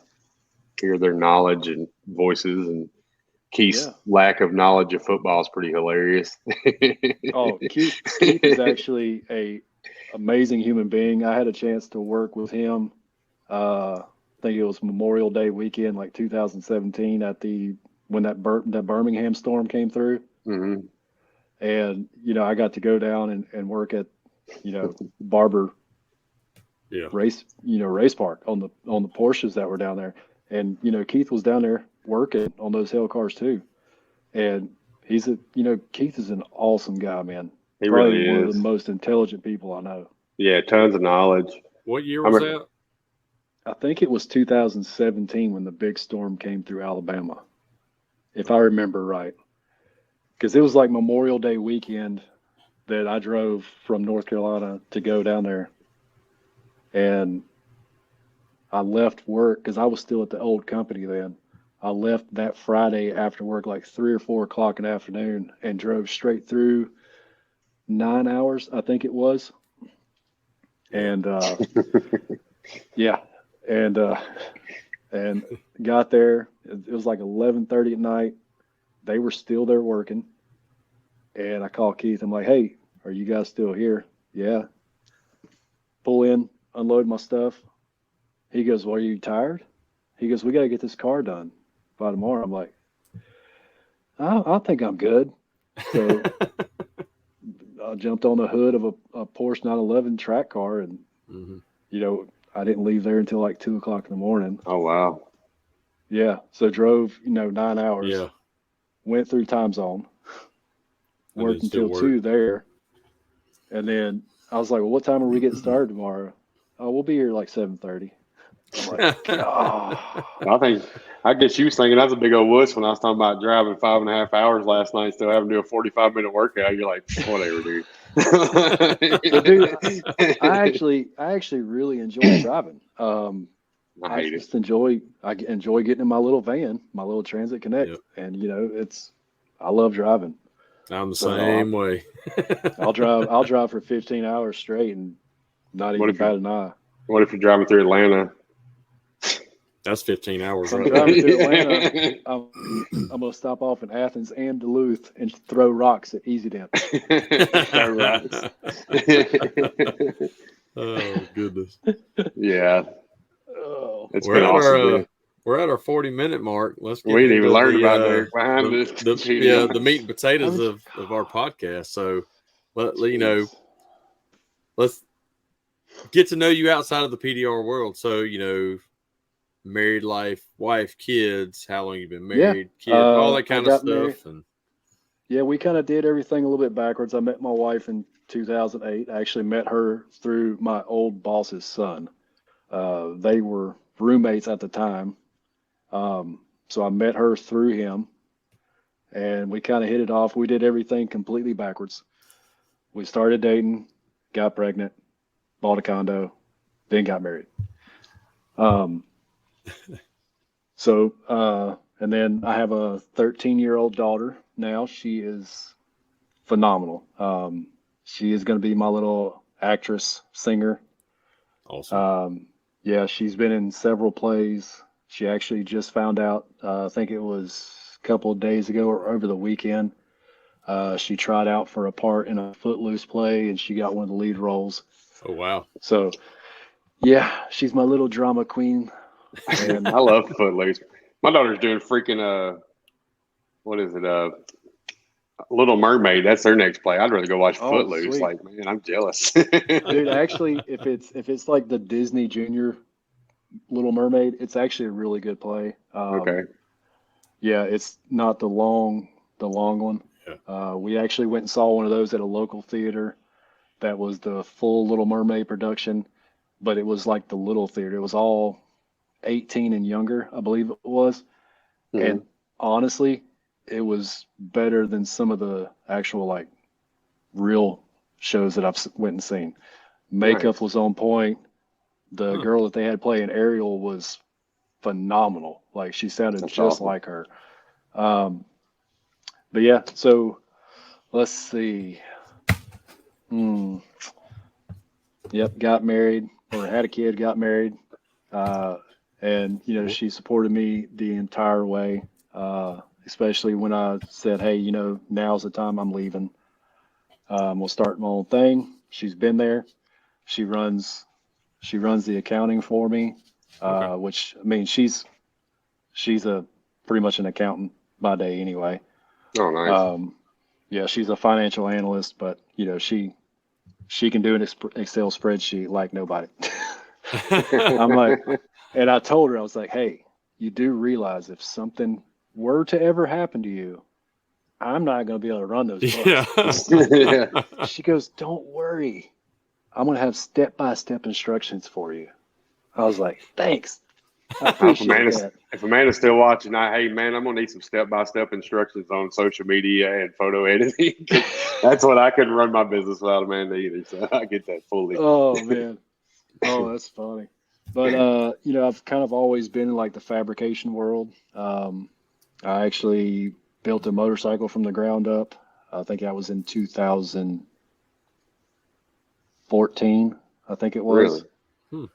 S2: hear their knowledge and voices, and Keith's lack of knowledge of football is pretty hilarious.
S3: Keith is actually a amazing human being. I had a chance to work with him. I think it was Memorial Day weekend, like 2017, when that Birmingham storm came through.
S2: Mm-hmm.
S3: And I got to go down and work at Barber race park on the Porsches that were down there. And Keith was down there working on those hell cars too. And Keith is an awesome guy, man.
S2: He
S3: Probably
S2: really
S3: one
S2: is.
S3: of the most intelligent people I know.
S2: Yeah, tons of knowledge.
S1: What year was that?
S3: I think it was 2017 when the big storm came through Alabama, if I remember right. Because it was like Memorial Day weekend that I drove from North Carolina to go down there. And I left work because I was still at the old company then. I left that Friday after work like 3 or 4 o'clock in the afternoon and drove straight through 9 hours, I think it was. And and got there. It was like 11:30 at night. They were still there working. And I called Keith. I'm like, hey, are you guys still here? Yeah. Pull in, unload my stuff. He goes, well, are you tired? He goes, we got to get this car done by tomorrow. I'm like, I think I'm good. So I jumped on the hood of a Porsche 911 track car, and, I didn't leave there until like 2 o'clock in the morning.
S2: Oh, wow.
S3: Yeah. So drove, 9 hours.
S1: Yeah.
S3: Went through time zone. Worked until 2 there. And then I was like, well, what time are we getting started tomorrow? Oh, we'll be here like 7:30. I'm like, oh.
S2: I guess you was thinking that's a big old wuss when I was talking about driving 5.5 hours last night, still having to do a 45-minute workout. You're like, whatever, dude.
S3: Well, dude, I actually really enjoy driving. I enjoy getting in my little van, my little Transit Connect, and I love driving.
S1: I'm the same way.
S3: I'll drive for 15 hours straight and not even bat an eye.
S2: What if you're driving through Atlanta?
S1: That's 15 hours,
S3: I'm
S1: right?
S3: driving to Atlanta. I'm going to stop off in Athens and Duluth and throw rocks at Easy Dent.
S2: Throw rocks.
S1: Oh goodness.
S2: Yeah.
S3: Oh,
S2: It's been awesome.
S1: We're at our 40-minute mark. Let's get
S2: We didn't even
S1: into
S2: learn about Derek behind
S1: the
S2: the
S1: meat and potatoes of our podcast. So let's get to know you outside of the PDR world. So, married life, wife, kids, how long you've been married, kids, all that kind of stuff.
S3: Married. And yeah, we kind of did everything a little bit backwards. I met my wife in 2008. I actually met her through my old boss's son. They were roommates at the time. So I met her through him, and we kind of hit it off. We did everything completely backwards. We started dating, got pregnant, bought a condo, then got married. And then I have a 13-year-old daughter now. She is phenomenal. She is going to be my little actress, singer.
S1: Awesome.
S3: Yeah, she's been in several plays. She actually just found out, I think it was a couple of days ago or over the weekend. She tried out for a part in a Footloose play, and she got one of the lead roles.
S1: Oh, wow.
S3: So, yeah, she's my little drama queen.
S2: And I love Footloose. My daughter's doing freaking, what is it? Little Mermaid. That's their next play. I'd rather go watch Footloose.
S3: Sweet.
S2: Like, man, I'm jealous.
S3: Dude, actually, if it's like the Disney Junior Little Mermaid, it's actually a really good play.
S2: Okay.
S3: Yeah, it's not the long one.
S1: Yeah.
S3: We actually went and saw one of those at a local theater. That was the full Little Mermaid production, but it was like the little theater. It was all 18 and younger, I believe it was.
S2: Mm-hmm.
S3: And honestly, it was better than some of the actual like real shows that I've went and seen. Makeup was on point. The girl that they had playing Ariel was phenomenal. Like she sounded just awesome. Like her. But yeah, so let's see. Yep, got married or had a kid, got married. And she supported me the entire way. Especially when I said, hey, now's the time I'm leaving. We'll start my own thing. She's been there. She runs the accounting for me, which I mean, she's a pretty much an accountant by day anyway.
S2: Oh, nice.
S3: Yeah, she's a financial analyst, but she can do an Excel spreadsheet like nobody. I'm like, and I told her, I was like, hey, you do realize if something were to ever happen to you, I'm not going to be able to run those books.
S2: Yeah.
S3: She goes, don't worry. I'm going to have step-by-step instructions for you. I was like, thanks. I appreciate that.
S2: If Amanda's still watching, hey, man, I'm going to need some step-by-step instructions on social media and photo editing. That's what I couldn't run my business without Amanda either. So I get that fully.
S3: Oh, man. Oh, that's funny. But, I've kind of always been in like the fabrication world. I actually built a motorcycle from the ground up. I think that was in 2014, I think it was.
S2: Really?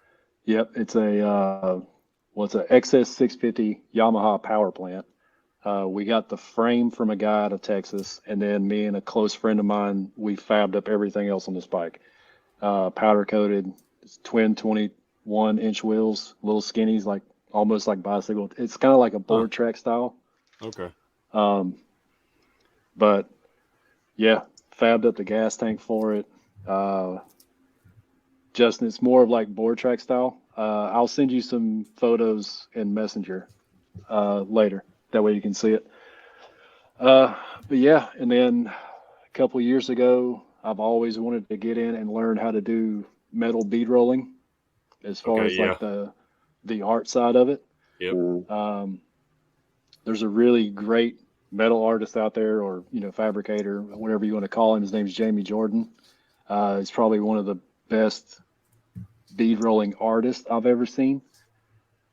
S3: Yep. It's an XS 650 Yamaha power plant. We got the frame from a guy out of Texas, and then me and a close friend of mine, we fabbed up everything else on this bike. Powder coated, twin 21-inch wheels, little skinnies, like almost like bicycle. It's kind of like a board track style.
S1: Okay.
S3: But yeah, fabbed up the gas tank for it. Justin, it's more of like board track style. I'll send you some photos in Messenger later. That way you can see it. But yeah, and then a couple of years ago, I've always wanted to get in and learn how to do metal bead rolling as far as like the art side of it.
S1: Yep.
S3: There's a really great metal artist out there, or fabricator, whatever you want to call him. His name's Jamie Jordan. He's probably one of the best bead rolling artists I've ever seen.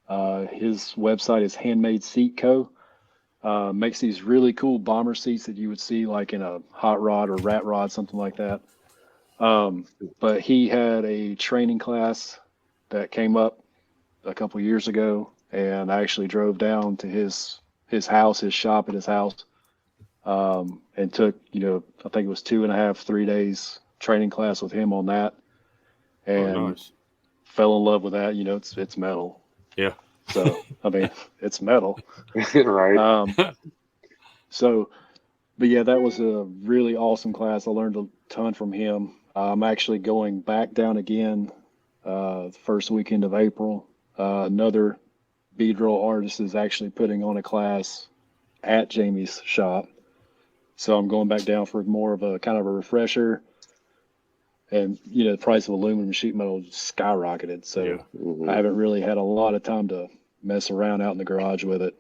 S3: His website is Handmade Seat Co. Makes these really cool bomber seats that you would see like in a hot rod or rat rod, something like that. But he had a training class that came up a couple years ago, and I actually drove down to his house, his shop at his house, and took, I think it was 2.5, 3 days training class with him on that, and
S1: nice.
S3: fell in love with that. It's metal.
S1: Yeah.
S3: So, I mean, it's metal.
S2: Right.
S3: But yeah, that was a really awesome class. I learned a ton from him. I'm actually going back down again the first weekend of April. Another bead roll artist is actually putting on a class at Jamie's shop. So I'm going back down for more of a kind of a refresher. And, the price of aluminum sheet metal skyrocketed. So I haven't really had a lot of time to mess around out in the garage with it.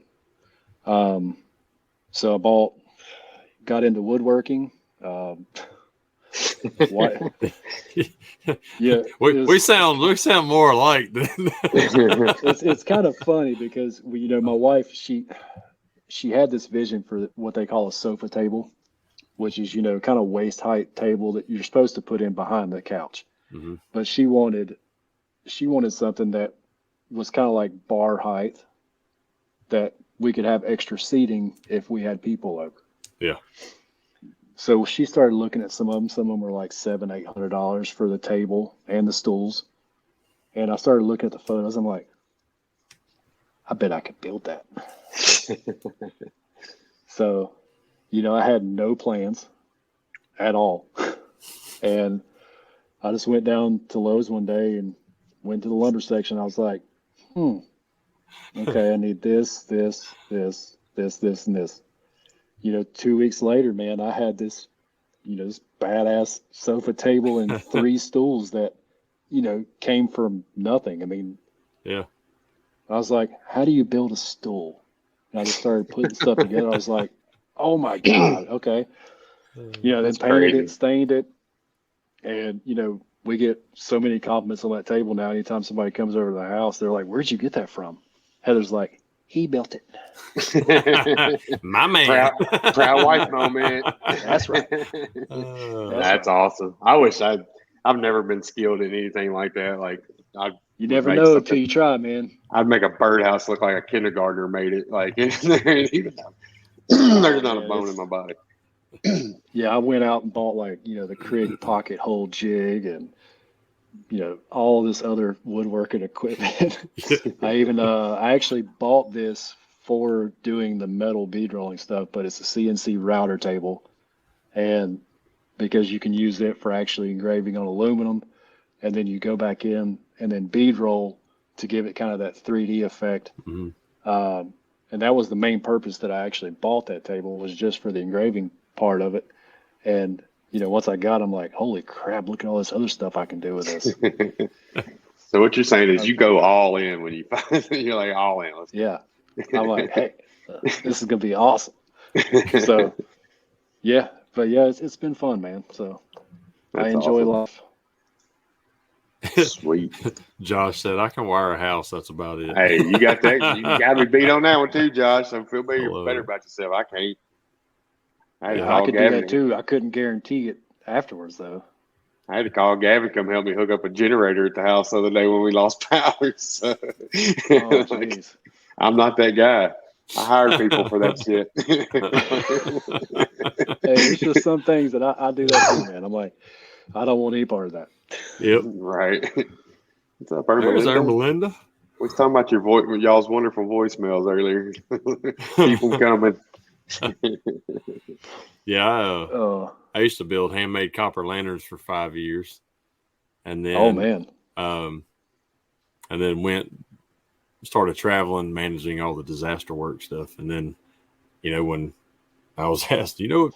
S3: So I got into woodworking. Yeah,
S1: we sound more alike.
S3: It's kind of funny because my wife, she had this vision for what they call a sofa table, which is kind of waist height table that you're supposed to put in behind the couch.
S1: Mm-hmm.
S3: But she wanted something that was kind of like bar height, that we could have extra seating if we had people over.
S1: Yeah.
S3: So she started looking at some of them. Some of them were like $700-800 for the table and the stools. And I started looking at the photos. I'm like, I bet I could build that. So, I had no plans at all. And I just went down to Lowe's one day and went to the lumber section. I was like, okay, I need this, and this. 2 weeks later, man, I had this, this badass sofa table and 3 stools that, came from nothing. I mean,
S1: yeah.
S3: I was like, how do you build a stool? And I just started putting stuff together. I was like, oh my God, okay. Then painted it, stained it. And, we get so many compliments on that table now. Anytime somebody comes over to the house, they're like, where'd you get that from? Heather's like, he built
S2: it.
S1: My man.
S2: Proud wife moment.
S3: That's right.
S2: That's awesome. I wish I've never been skilled in anything like that. Like
S3: you never know until you try, man.
S2: I'd make a birdhouse look like a kindergartner made it. Like there's not a bone in my body.
S3: Yeah, I went out and bought the Crick pocket hole jig and all this other woodworking equipment. I actually bought this for doing the metal bead rolling stuff, but it's a CNC router table, and because you can use it for actually engraving on aluminum, and then you go back in and then bead roll to give it kind of that 3D effect.
S1: Mm-hmm.
S3: And that was the main purpose that I actually bought that table, was just for the engraving part of it. And once I got them, like, holy crap, look at all this other stuff I can do with this.
S2: So what you're saying is you go all in when you find you're like all in.
S3: Yeah. I'm like, hey, this is going to be awesome. So, yeah. But, yeah, it's been fun, man. So I enjoy life.
S2: Sweet.
S1: Josh said, I can wire a house. That's about it.
S2: Hey, you got that. You got me beat on that one too, Josh. So feel better about yourself. I can't.
S3: I could do that too. I couldn't guarantee it afterwards, though.
S2: I had to call Gavin come help me hook up a generator at the house the other day when we lost power. So, I'm not that guy. I hire people for that shit.
S3: Hey, it's just some things that I do that too, man. I'm like, I don't want any part of that.
S1: Yep.
S2: Right. What's up,
S1: There's our Melinda.
S2: We was talking about y'all's wonderful voicemails earlier. Keep them coming.
S1: Yeah, I used to build handmade copper lanterns for 5 years, and then and then started traveling, managing all the disaster work stuff, and then when I was asked, what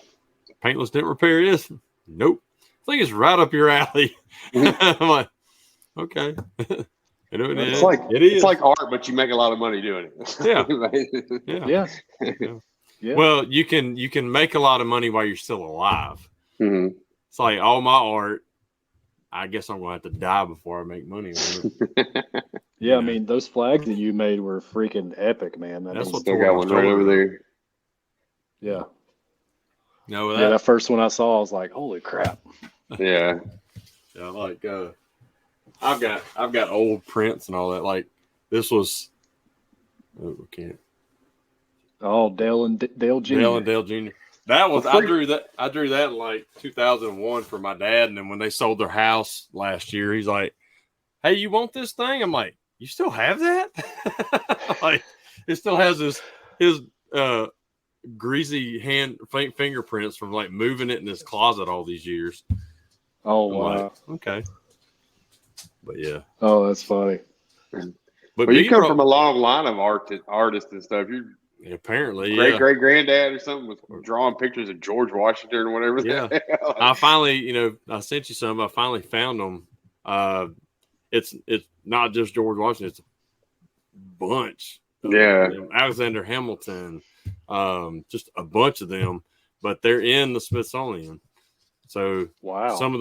S1: paintless dent repair is? Nope, I think it's right up your alley. I'm like, okay.
S2: It's like art, but you make a lot of money doing it.
S1: Yeah. Yeah. Well, you can make a lot of money while you're still alive.
S2: Mm-hmm.
S1: It's like all my art, I guess I'm going to have to die before I make money on it.
S3: Yeah, I mean, those flags that you made were freaking epic, man.
S2: That's what still got one right over there.
S3: Yeah.
S1: No,
S3: that first one I saw, I was like, holy crap.
S2: Yeah.
S1: Yeah, like I've got old prints and all that. Like this was Oh, we can't.
S3: Oh, Dale Jr.
S1: Dale and Dale Jr. That was I drew that in like 2001 for my dad, and then when they sold their house last year, he's like, "Hey, you want this thing?" I'm like, "You still have that?" Like, it still has his greasy fingerprints from like moving it in his closet all these years.
S3: Oh,
S1: I'm
S3: wow.
S1: like, okay, but yeah.
S3: Oh, that's funny.
S1: But
S2: you come from a long line of artists and stuff. You
S1: apparently,
S2: great granddad or something was drawing pictures of George Washington or whatever.
S1: Yeah, I finally, I sent you some. I finally found them. It's not just George Washington; it's a bunch.
S2: Yeah,
S1: Alexander Hamilton, just a bunch of them. But they're in the Smithsonian. So
S3: wow,
S1: some of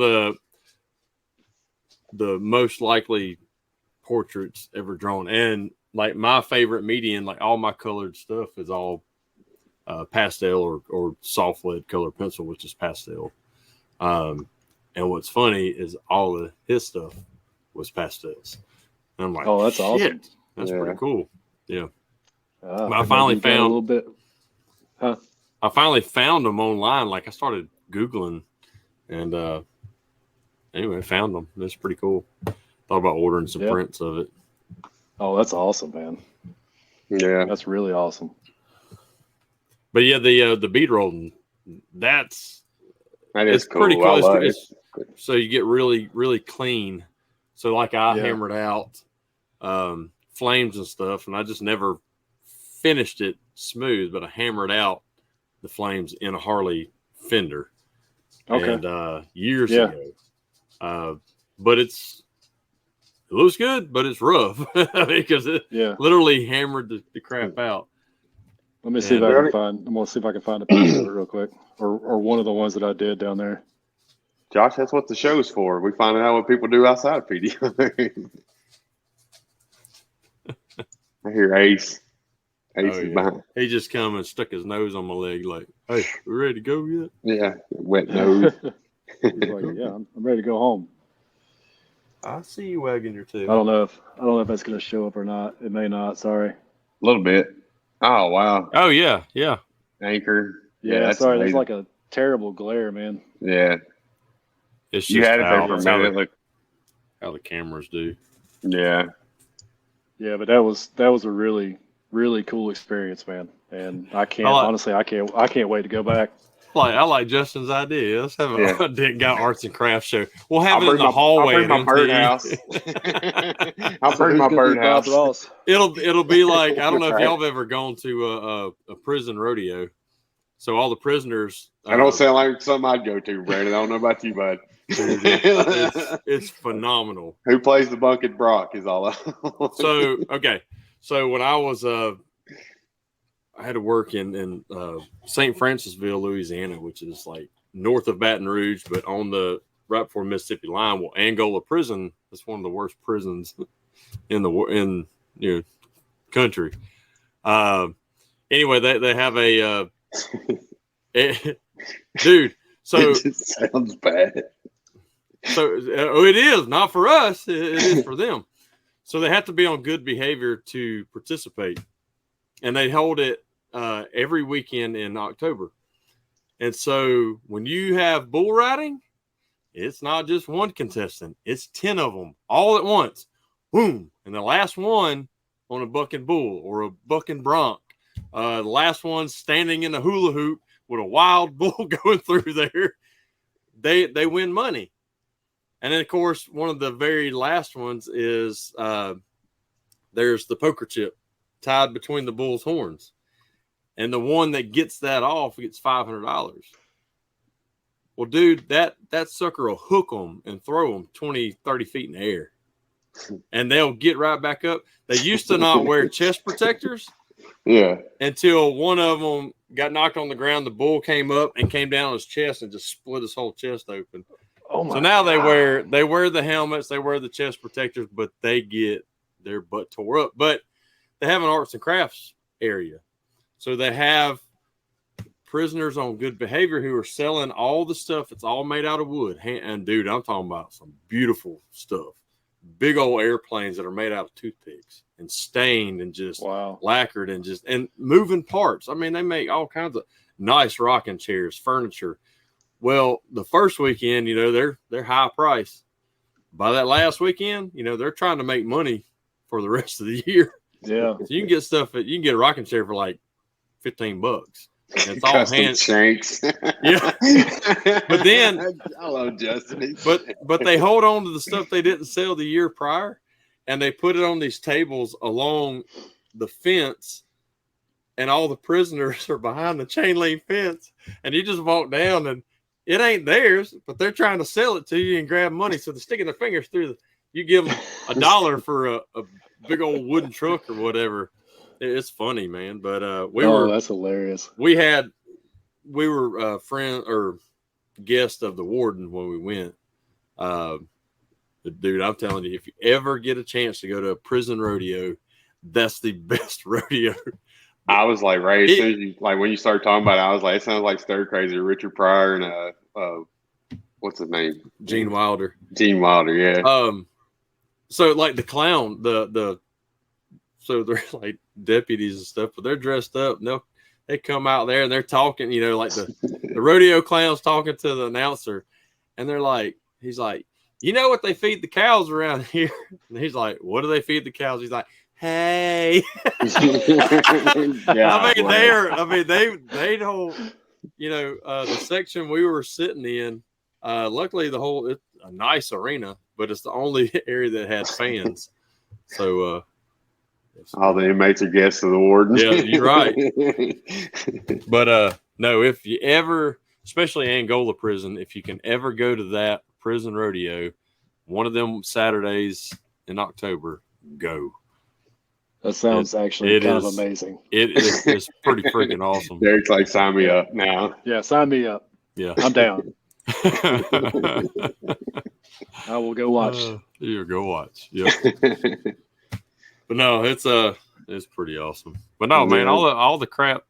S1: the most likely portraits ever drawn, and like my favorite medium, like all my colored stuff is all pastel or soft lead color pencil, which is pastel. And what's funny is all of his stuff was pastels. And I'm like,
S3: oh, that's
S1: shit,
S3: awesome.
S1: That's pretty cool. Yeah.
S3: I
S1: finally found
S3: a little bit. Huh?
S1: I finally found them online. Like I started Googling, and anyway, I found them. It's pretty cool. Thought about ordering some prints of it.
S3: Oh, that's awesome, man.
S2: Yeah,
S3: that's really awesome.
S1: But yeah, the bead rolling, that is
S2: cool.
S1: pretty cool.
S2: I love it.
S1: So you get really, really clean. So like I hammered out flames and stuff, and I just never finished it smooth, but I hammered out the flames in a Harley fender.
S3: Okay.
S1: And years ago. But it looks good, but it's rough because it literally hammered the crap out.
S3: Let me see if I can find. I'm gonna see if I can find a picture of it real quick, or one of the ones that I did down there.
S2: Josh, that's what the show's for. We find out what people do outside of PD. I hear Ace. Ace is behind.
S1: He just come and stuck his nose on my leg, like, "Hey, we ready to go yet?"
S2: Yeah, wet nose.
S3: He's like, "Yeah, I'm ready to go home."
S1: I see you wagging your tail.
S3: I don't know if that's gonna show up or not. It may not. Sorry.
S2: A little bit. Oh wow.
S1: Oh yeah.
S2: Anchor.
S3: Yeah, that's sorry. There's like a terrible glare, man.
S2: Yeah.
S1: It's
S2: you
S1: just
S2: had it there for a minute. Look
S1: how the cameras do.
S2: Yeah.
S3: Yeah, but that was a really, really cool experience, man. And I can't wait to go back.
S1: I like Justin's idea. Let's have a Dick Guy Arts and Crafts show. We'll have it in the hallway.
S2: I'll bring my birdhouse. I'll bring my birdhouse.
S1: It'll be like, I don't know if y'all have ever gone to a prison rodeo. So all the prisoners.
S2: I don't sound like something I'd go to, Brandon. I don't know about you, bud.
S1: It's phenomenal.
S2: Who plays the bucket Brock is all.
S1: So when I was I had to work in St. Francisville, Louisiana, which is like north of Baton Rouge, but on the right before Mississippi line. Well, Angola prison is one of the worst prisons in the country. Anyway, they have a dude. So
S2: it just sounds bad.
S1: So it is not for us; it is for them. So they have to be on good behavior to participate, and they hold it every weekend in October. And so when you have bull riding, it's not just one contestant; it's 10 of them all at once. Boom! And the last one on a bucking bull or a bucking bronc. The last one standing in a hula hoop with a wild bull going through there. They win money. And then, of course, one of the very last ones is there's the poker chip tied between the bull's horns. And the one that gets that off gets $500. Well, dude, that sucker will hook them and throw them 20, 30 feet in the air. And they'll get right back up. They used to not wear chest protectors.
S2: Yeah.
S1: Until one of them got knocked on the ground. The bull came up and came down on his chest and just split his whole chest open.
S3: Oh my!
S1: So now they wear the helmets, they wear the chest protectors, but they get their butt tore up. But they have an arts and crafts area, so they have prisoners on good behavior who are selling all the stuff. It's all made out of wood. And dude, I'm talking about some beautiful stuff. big old airplanes that are made out of toothpicks and stained and just lacquered and moving parts. I mean, they make all kinds of nice rocking chairs, furniture. Well, the first weekend, they're high price. By that last weekend, they're trying to make money for the rest of the year.
S3: Yeah.
S1: So you can get you can get a rocking chair for like $15. And it's all
S2: Custom shanks.
S1: Yeah. But then
S2: I love Justin.
S1: But they hold on to the stuff they didn't sell the year prior, and they put it on these tables along the fence, and all the prisoners are behind the chain link fence, and you just walk down and it ain't theirs, but they're trying to sell it to you and grab money. So they're sticking their fingers through you give them $1 for a big old wooden truck or whatever. It's funny, man. But
S3: that's hilarious.
S1: We were friend or guest of the warden when we went. Dude, I'm telling you, if you ever get a chance to go to a prison rodeo, that's the best rodeo.
S2: I was like, right as soon as you when you started talking about it, I was like, it sounds like stir crazy. Richard Pryor and what's his name?
S1: Gene Wilder.
S2: Gene Wilder, yeah.
S1: So like the clown, so they're like deputies and stuff, but they're dressed up and they come out there and they're talking, like the rodeo clown's talking to the announcer, and he's like, what they feed the cows around here? And he's like, what do they feed the cows? He's like, hey.
S2: Yeah,
S1: they don't, the section we were sitting in, luckily it's a nice arena, but it's the only area that had fans. So,
S2: all the inmates are guests of the warden.
S1: Yeah, you're right. But no, if you ever, especially Angola prison, if you can ever go to that prison rodeo, one of them Saturdays in October, go.
S3: That sounds actually kind of amazing.
S1: It's pretty freaking awesome.
S2: Derek's like, sign me up now.
S3: Yeah, sign me up.
S1: Yeah,
S3: I'm down. I will go watch.
S1: You'll go watch. Yeah. But no, it's pretty awesome. But no, man, all the crap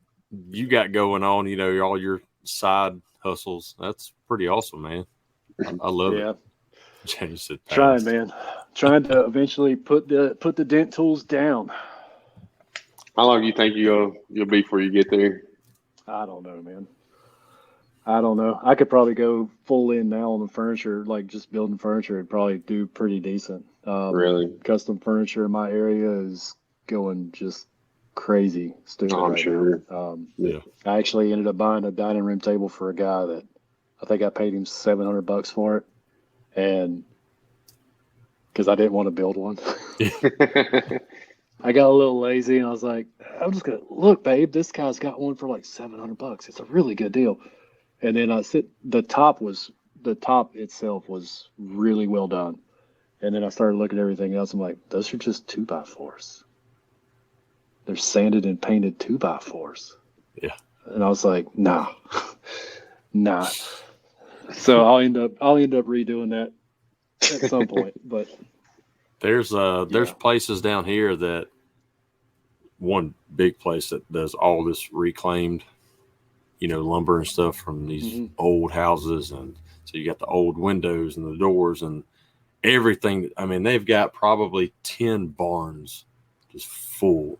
S1: you got going on, all your side hustles, that's pretty awesome, man. I love it. Change it.
S3: Trying, man. Trying to eventually put the dent tools down.
S2: How long do you think you'll be before you get there?
S3: I don't know, man. I don't know. I could probably go full in now on the furniture, like just building furniture, and probably do pretty decent.
S2: Really?
S3: Custom furniture in my area is going just crazy. Stupid.
S2: I'm sure.
S1: Yeah.
S3: I actually ended up buying a dining room table for a guy that I think I paid him $700 for it, and because I didn't want to build one. I got a little lazy and I was like, I'm just gonna look, babe. This guy's got one for like $700. It's a really good deal. And then the top itself was really well done. And then I started looking at everything else. I'm like, those are just 2x4s. They're sanded and painted 2x4s.
S1: Yeah.
S3: And I was like, nah. So I'll end up redoing that at some point. But
S1: there's places down here that one big place that does all this reclaimed, lumber and stuff from these old houses. And so you got the old windows and the doors and everything. I mean, they've got probably 10 barns just full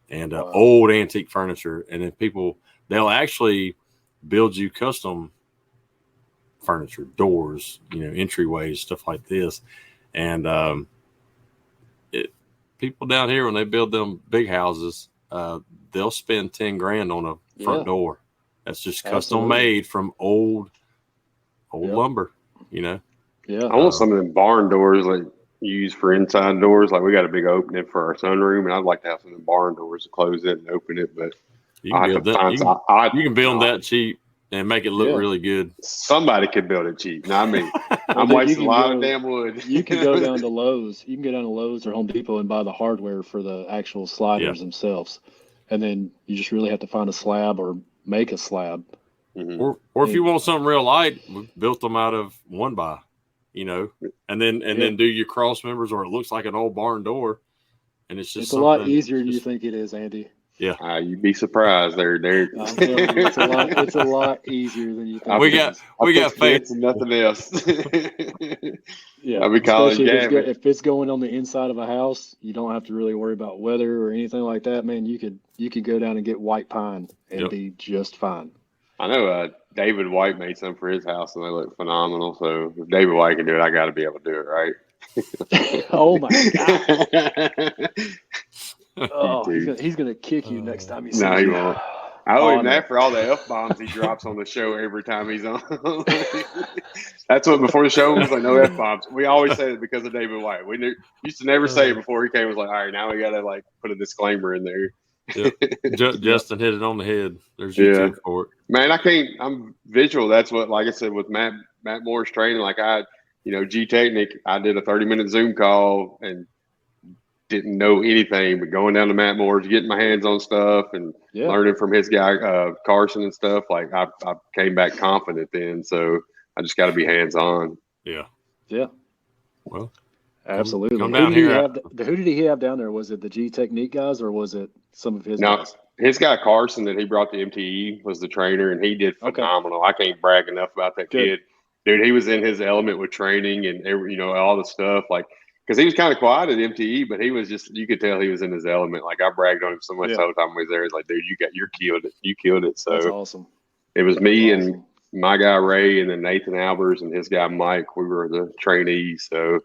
S1: and old antique furniture. And then they'll actually build you custom furniture, doors, entryways, stuff like this. And people down here, when they build them big houses, they'll spend 10 grand on a front door. That's just custom made from old lumber,
S3: Yeah.
S2: I want some of them barn doors like you use for inside doors. Like we got a big opening for our sunroom, and I'd like to have some of them barn doors to close it and open it. But
S1: you can build them that cheap and make it look really good.
S2: Somebody could build it cheap, not me. I'm wasting a lot of damn wood.
S3: You can go down to Lowe's. You can go down to Lowe's or Home Depot and buy the hardware for the actual sliders themselves. And then you just really have to find a slab or make a slab.
S2: Mm-hmm.
S1: Or if you want something real light, we built them out of 1x, and then do your cross members, or it looks like an old barn door. And it's just
S3: a lot easier than you think it is, Andy.
S1: Yeah.
S2: You'd be surprised there, Derek.
S3: I'm telling you, it's a lot easier than you think.
S1: We got faith
S2: and nothing else.
S3: Yeah,
S2: I'll be calling
S3: especially
S2: Gavin.
S3: if it's going on the inside of a house, you don't have to really worry about weather or anything like that, man. You could go down and get white pine and be just fine.
S2: I know David White made some for his house, and they look phenomenal. So if David White can do it, I got to be able to do it, right?
S3: Oh my God! Oh, he's gonna kick you next time you see him.
S2: No, he won't. I owe him that for all the F-bombs he drops on the show every time he's on. That's what before the show was like, no F-bombs. We always say it because of David White. We used to never say it before he came. It was like, all right, now we got to like put a disclaimer in there.
S1: Justin hit it on the head. There's YouTube for it.
S2: Man, I'm visual. That's what, like I said, with Matt Moore's training, like G-Technic, I did a 30-minute Zoom call and didn't know anything, but going down to Matt Moore's, getting my hands on stuff and learning from his guy, Carson and stuff. Like I came back confident then. So I just got to be hands on.
S1: Yeah.
S3: Yeah.
S1: Well,
S3: absolutely.
S1: Come down here.
S3: Who did he have down there? Was it the G-Technique guys or was it some of his guys?
S2: His guy Carson that he brought to MTE was the trainer, and he did phenomenal. I can't brag enough about that kid. Dude, he was in his element with training and all the stuff. Like, because he was kind of quiet at MTE, but he was just, you could tell he was in his element. Like, I bragged on him so much the whole time he was there. It's like, dude, you killed it. You killed it. So
S3: that's awesome.
S2: It was me and my guy Ray, and then Nathan Albers and his guy Mike. We were the trainees. So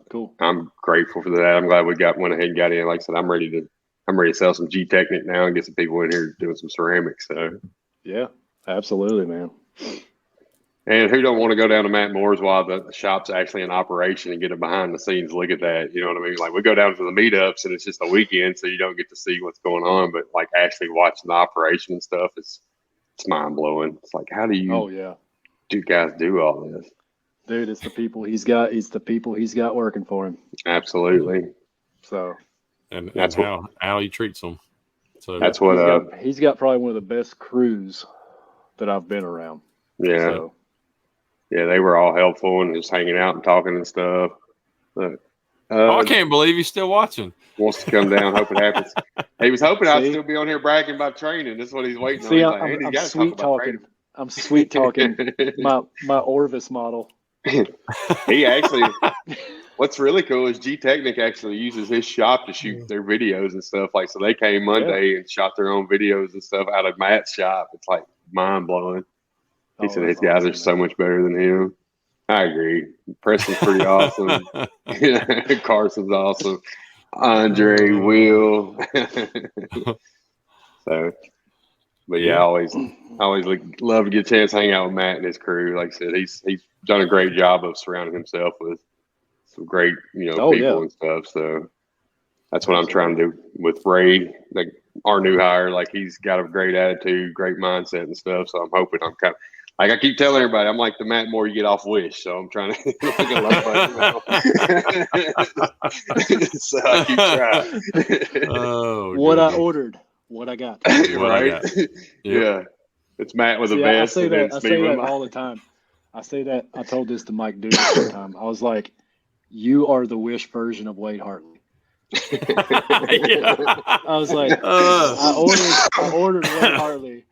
S3: cool.
S2: I'm grateful for that. I'm glad we went ahead and got in. Like I said, I'm ready to sell some G-Technic now and get some people in here doing some ceramics. So
S3: yeah, absolutely, man.
S2: And who don't want to go down to Matt Moore's while the shop's actually in operation and get a behind the scenes look at that? You know what I mean? Like, we go down to the meetups and it's just a weekend, so you don't get to see what's going on. But like actually watching the operation and stuff, it's mind blowing. It's like, how do you guys do all this?
S3: Dude, it's the people he's got. It's the people he's got working for him.
S2: Absolutely.
S3: So,
S1: and that's how he treats them. So
S2: that's what
S3: he's got probably one of the best crews that I've been around.
S2: Yeah.
S3: So,
S2: yeah, they were all helpful and just hanging out and talking and stuff. But,
S1: I can't believe he's still watching.
S2: Wants to come down. Hope it happens. He was hoping I'd still be on here bragging about training. This is what he's waiting on.
S3: I'm sweet talking. I'm sweet talking my Orvis model.
S2: He actually, what's really cool is G-Technic actually uses his shop to shoot their videos and stuff. Like, so they came Monday and shot their own videos and stuff out of Matt's shop. It's like mind blowing. He said his guys are so much better than him. I agree. Preston's pretty awesome. Carson's awesome. Andre, Will. So, but yeah, I always love to get a chance to hang out with Matt and his crew. Like I said, he's done a great job of surrounding himself with some great, people and stuff. So that's what I'm trying to do with Ray, like our new hire. Like, he's got a great attitude, great mindset and stuff. So I'm hoping I'm kind of, like I keep telling everybody, I'm like the Matt Moore you get off Wish. So I'm trying to so I keep trying.
S3: What I ordered, what I got.
S2: Right? Yeah. It's Matt with the best.
S3: I say that all the time. I say that. I told this to Mike Duke all the time. I was like, you are the Wish version of Wade Hartley. I was like, I ordered Wade Hartley,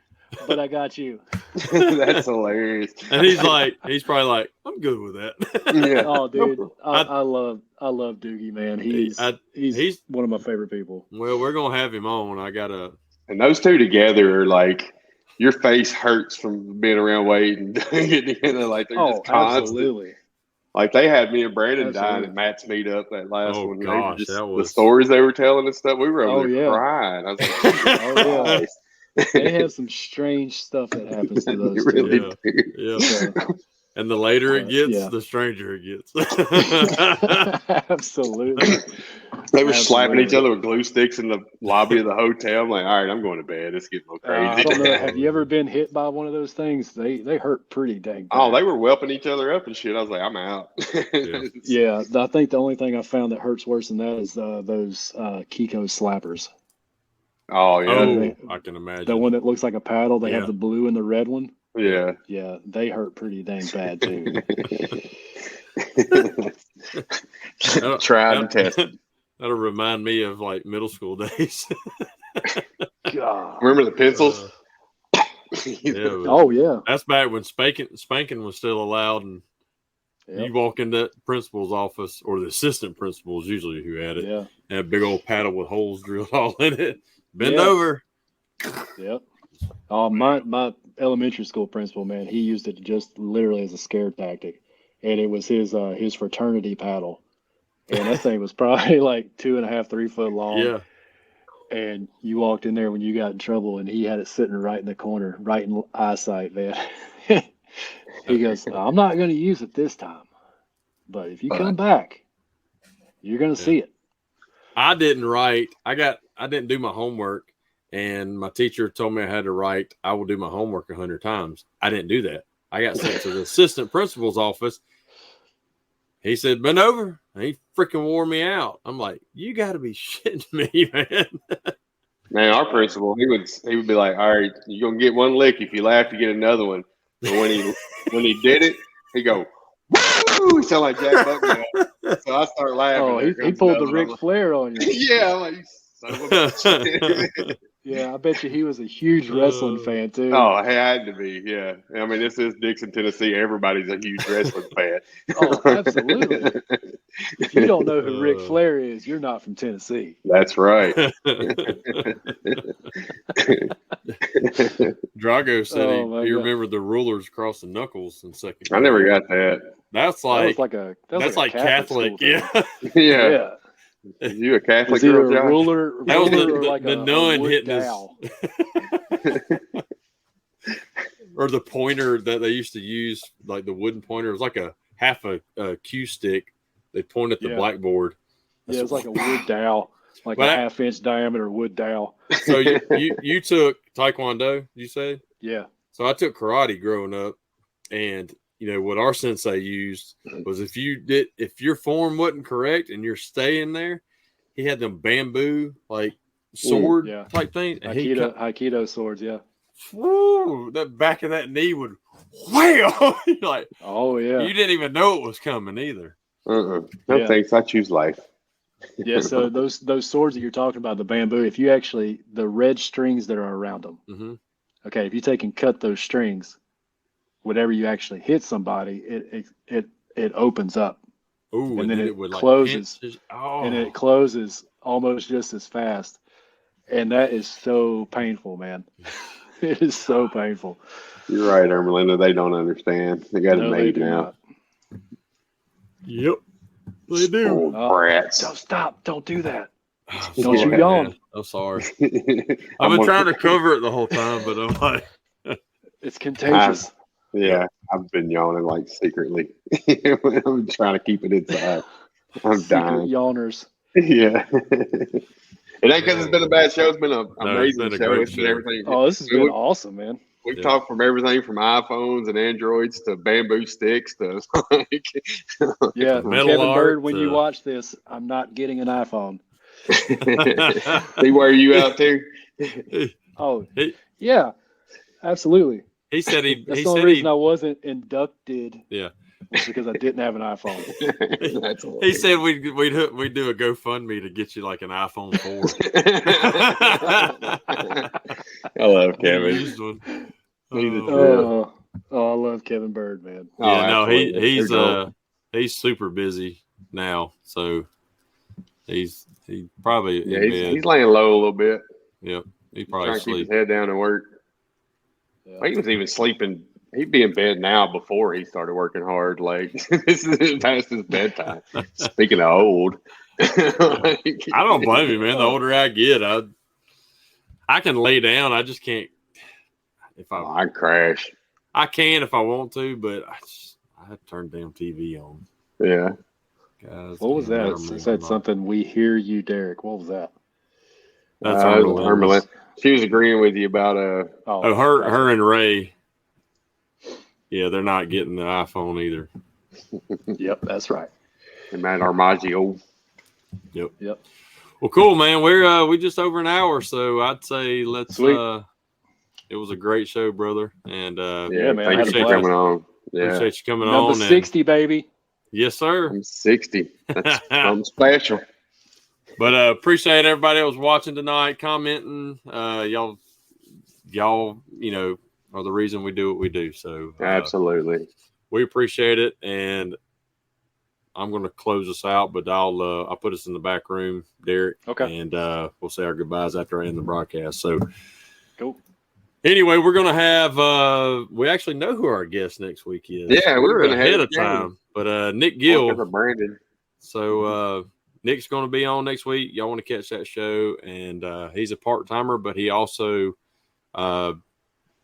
S3: but I got you.
S2: That's hilarious.
S1: And he's probably like, I'm good with that.
S2: Yeah.
S3: Oh, dude, I love Doogie, man. He's one of my favorite people.
S1: Well, we're gonna have him on.
S2: And those two together are like, your face hurts from being around Wade and getting together. Like, they're just constant.
S3: Absolutely.
S2: Like, they had me and Brandon dying at Matt's meetup that last one.
S1: Gosh,
S2: the stories they were telling and stuff. We were over there crying. I was like,
S3: they have some strange stuff that happens to those
S2: really
S3: two.
S1: Yeah. So, and the later it gets, the stranger it gets.
S3: Absolutely.
S2: They were slapping each other with glue sticks in the lobby of the hotel. I'm like, all right, I'm going to bed. It's getting a little crazy.
S3: I don't know. Have you ever been hit by one of those things? They hurt pretty dang bad.
S2: Oh, they were whelping each other up and shit. I was like, I'm out.
S3: Yeah, I think the only thing I found that hurts worse than that is those Kiko slappers.
S2: Oh, yeah.
S1: I can imagine.
S3: The one that looks like a paddle. They have the blue and the red one.
S2: Yeah.
S3: Yeah, they hurt pretty dang bad, too.
S2: Tried and tested.
S1: That'll remind me of like middle school days.
S3: God.
S2: Remember the pencils?
S3: Oh yeah.
S1: That's back when spanking was still allowed, and you walk in that principal's office, or the assistant principal is usually who had it.
S3: Yeah.
S1: And a big old paddle with holes drilled all in it. Bend over.
S3: Yep. Oh, my elementary school principal, man, he used it just literally as a scare tactic, and it was his fraternity paddle, and that thing was probably like 2.5, 3 foot long.
S1: Yeah.
S3: And you walked in there when you got in trouble, and he had it sitting right in the corner, right in eyesight, man. He goes, "I'm not going to use it this time, but if you come back, you're going to see it."
S1: I didn't write. I didn't do my homework, and my teacher told me I had to write, "I will do my homework 100 times." I didn't do that. I got sent to the assistant principal's office. He said, "Bend over." And he freaking wore me out. I'm like, you got to be shitting me, man.
S2: Man, our principal, he would be like, "All right, you're gonna get one lick. If you laugh, you get another one." But when he did it, he go, "Woo!" He sound like Jack Bucknell. So I start laughing.
S3: Oh, he pulled the Ric Flair on you.
S2: Yeah, I'm like, "You son of a bitch."
S3: Yeah, I bet you he was a huge wrestling fan too.
S2: Oh, it had to be. Yeah, I mean, this is Dixon, Tennessee. Everybody's a huge wrestling fan.
S3: Oh, absolutely. If you don't know who Ric Flair is, you're not from Tennessee.
S2: That's right.
S1: Drago said he
S3: God.
S1: remembered the rulers across the knuckles in second grade.
S2: I never got that.
S1: That's like
S3: that's like
S1: Catholic.
S3: Yeah.
S2: Yeah. Is you a Catholic
S3: Is either
S2: girl,
S3: a
S2: Josh?
S3: ruler
S1: That was
S3: or like
S1: the
S3: a
S1: nun
S3: wood
S1: hitting
S3: dowel.
S1: Or the pointer that they used to use, like the wooden pointer. It was like a half a cue stick. They point at the blackboard.
S3: Yeah, it's like a wood dowel, like a half-inch diameter wood dowel.
S1: So you took Taekwondo, you say?
S3: Yeah.
S1: So I took karate growing up, and what our sensei used was if your form wasn't correct and you're staying there, he had them bamboo like sword type thing.
S3: Aikido swords, yeah.
S1: Woo, that back of that knee would wham. Like,
S3: oh yeah.
S1: You didn't even know it was coming either.
S2: No thanks. I choose life.
S3: Yeah, so those swords that you're talking about, the bamboo, if you actually the red strings that are around them.
S1: Mm-hmm.
S3: Okay, if you take and cut those strings, whenever you actually hit somebody, it opens up.
S1: Ooh,
S3: and then it
S1: would
S3: closes.
S1: Like
S3: and it closes almost just as fast. And that is so painful, man. It is so painful.
S2: You're right, Ermelinda. They don't understand. They got it made now.
S3: Not.
S1: Yep, they do.
S2: Brats.
S3: Don't stop. Don't do that.
S1: Don't
S3: you yawn.
S1: Man. I'm sorry. I've been trying to cover it the whole time, but I'm like,
S3: it's contagious.
S2: I've been yawning like secretly. I'm trying to keep it inside. I'm dying.
S3: Yawners.
S2: Yeah. It ain't because it's been a bad show. It's been an amazing show.
S1: It's
S2: been everything.
S3: Oh, this has been awesome, man.
S2: We've talked from everything from iPhones and Androids to bamboo sticks to
S3: Kevin Bird, when you watch this, I'm not getting an iPhone.
S2: They wear you out too.
S3: Oh, yeah, absolutely.
S1: He said
S3: That's the only reason I wasn't inducted.
S1: Yeah.
S3: Was because I didn't have an iPhone.
S1: He said we'd do a GoFundMe to get you like an iPhone
S2: 4. I love Kevin.
S3: I love Kevin Bird, man.
S1: Yeah, he's super busy now, so he probably
S2: he's laying low a little bit.
S1: Yep, he probably
S2: trying to keep his head down and work. Yeah. He was even sleeping. He'd be in bed now before he started working hard. Like, this is past his bedtime. Speaking of old.
S1: I don't blame you, man. The older I get, I can lay down. I just can't.
S2: I crash.
S1: I can if I want to, but I have to turn damn TV on.
S2: Yeah.
S3: Guys, what was that? It said something, "We hear you, Derek." What was that?
S1: That's
S2: Ermelinda. She was agreeing with you about
S1: her and Ray. Yeah, they're not getting the iPhone either.
S3: Yep, that's right.
S2: And Matt Armaggio.
S1: Yep. Well, cool, man. We just over an hour, so I'd say let's. Sweet. It was a great show, brother, and
S3: man,
S2: thanks for coming on. Yeah,
S1: appreciate you coming
S3: on. Number 60, baby.
S1: Yes, sir.
S2: I'm 60. That's something special.
S1: But appreciate everybody that was watching tonight, commenting. Y'all, are the reason we do what we do. So
S2: absolutely,
S1: we appreciate it. And I'm going to close us out, but I'll put us in the back room, Derek.
S3: Okay.
S1: And we'll say our goodbyes after I end the broadcast. So
S3: cool.
S1: Anyway, we're going to have we actually know who our guest next week is.
S2: Yeah,
S1: we're ahead of time. But Nick Gill.
S2: Brandon.
S1: So Nick's going to be on next week. Y'all want to catch that show. And he's a part-timer, but he also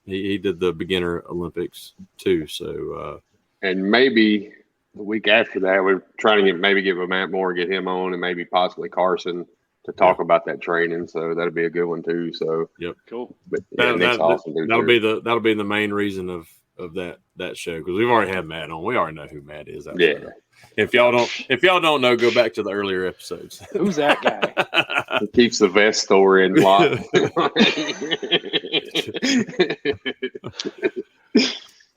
S1: he did the beginner Olympics too. So
S2: and maybe the week after that, we're trying to get with Matt Moore, get him on, and maybe possibly Carson to talk about that training. So that'll be a good one too. So
S1: yep,
S3: cool.
S2: But yeah, Nick's awesome.
S1: That'll be the main reason of that show, because we've already had Matt on. We already know who Matt is.
S2: Yeah.
S1: If y'all don't know, go back to the earlier episodes.
S3: Who's that guy?
S2: He keeps the vest store in lock.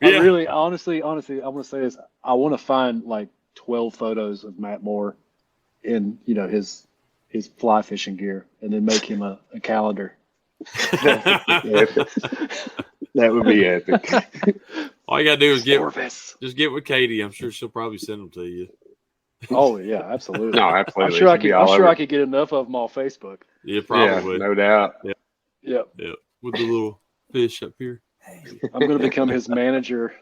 S3: I really, honestly, I want to say this. I want to find like 12 photos of Matt Moore in, his fly fishing gear, and then make him a calendar.
S2: That would be epic.
S1: All you gotta do is get with Katie. I'm sure she'll probably send them to you.
S3: Oh yeah, absolutely.
S2: No, absolutely.
S3: I'm sure I could get enough of them on Facebook.
S1: Yeah, probably.
S2: Yeah, no doubt.
S3: Yep.
S1: With the little fish up here.
S3: I'm going to become his manager.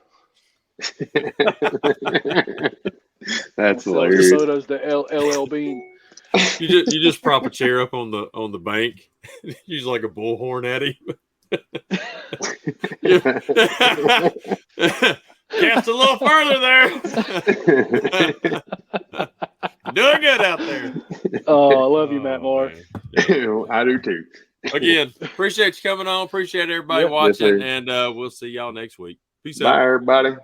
S2: That's hilarious.
S3: Photos to LL Bean.
S1: You just prop a chair up on the bank. Use like a bullhorn at him. Cast a little further there. Doing good out there.
S3: Oh, I love you, Matt Moore.
S2: Yeah. I do too.
S1: Again, appreciate you coming on. Appreciate everybody watching, and we'll see y'all next week. Peace out.
S2: Bye, everybody.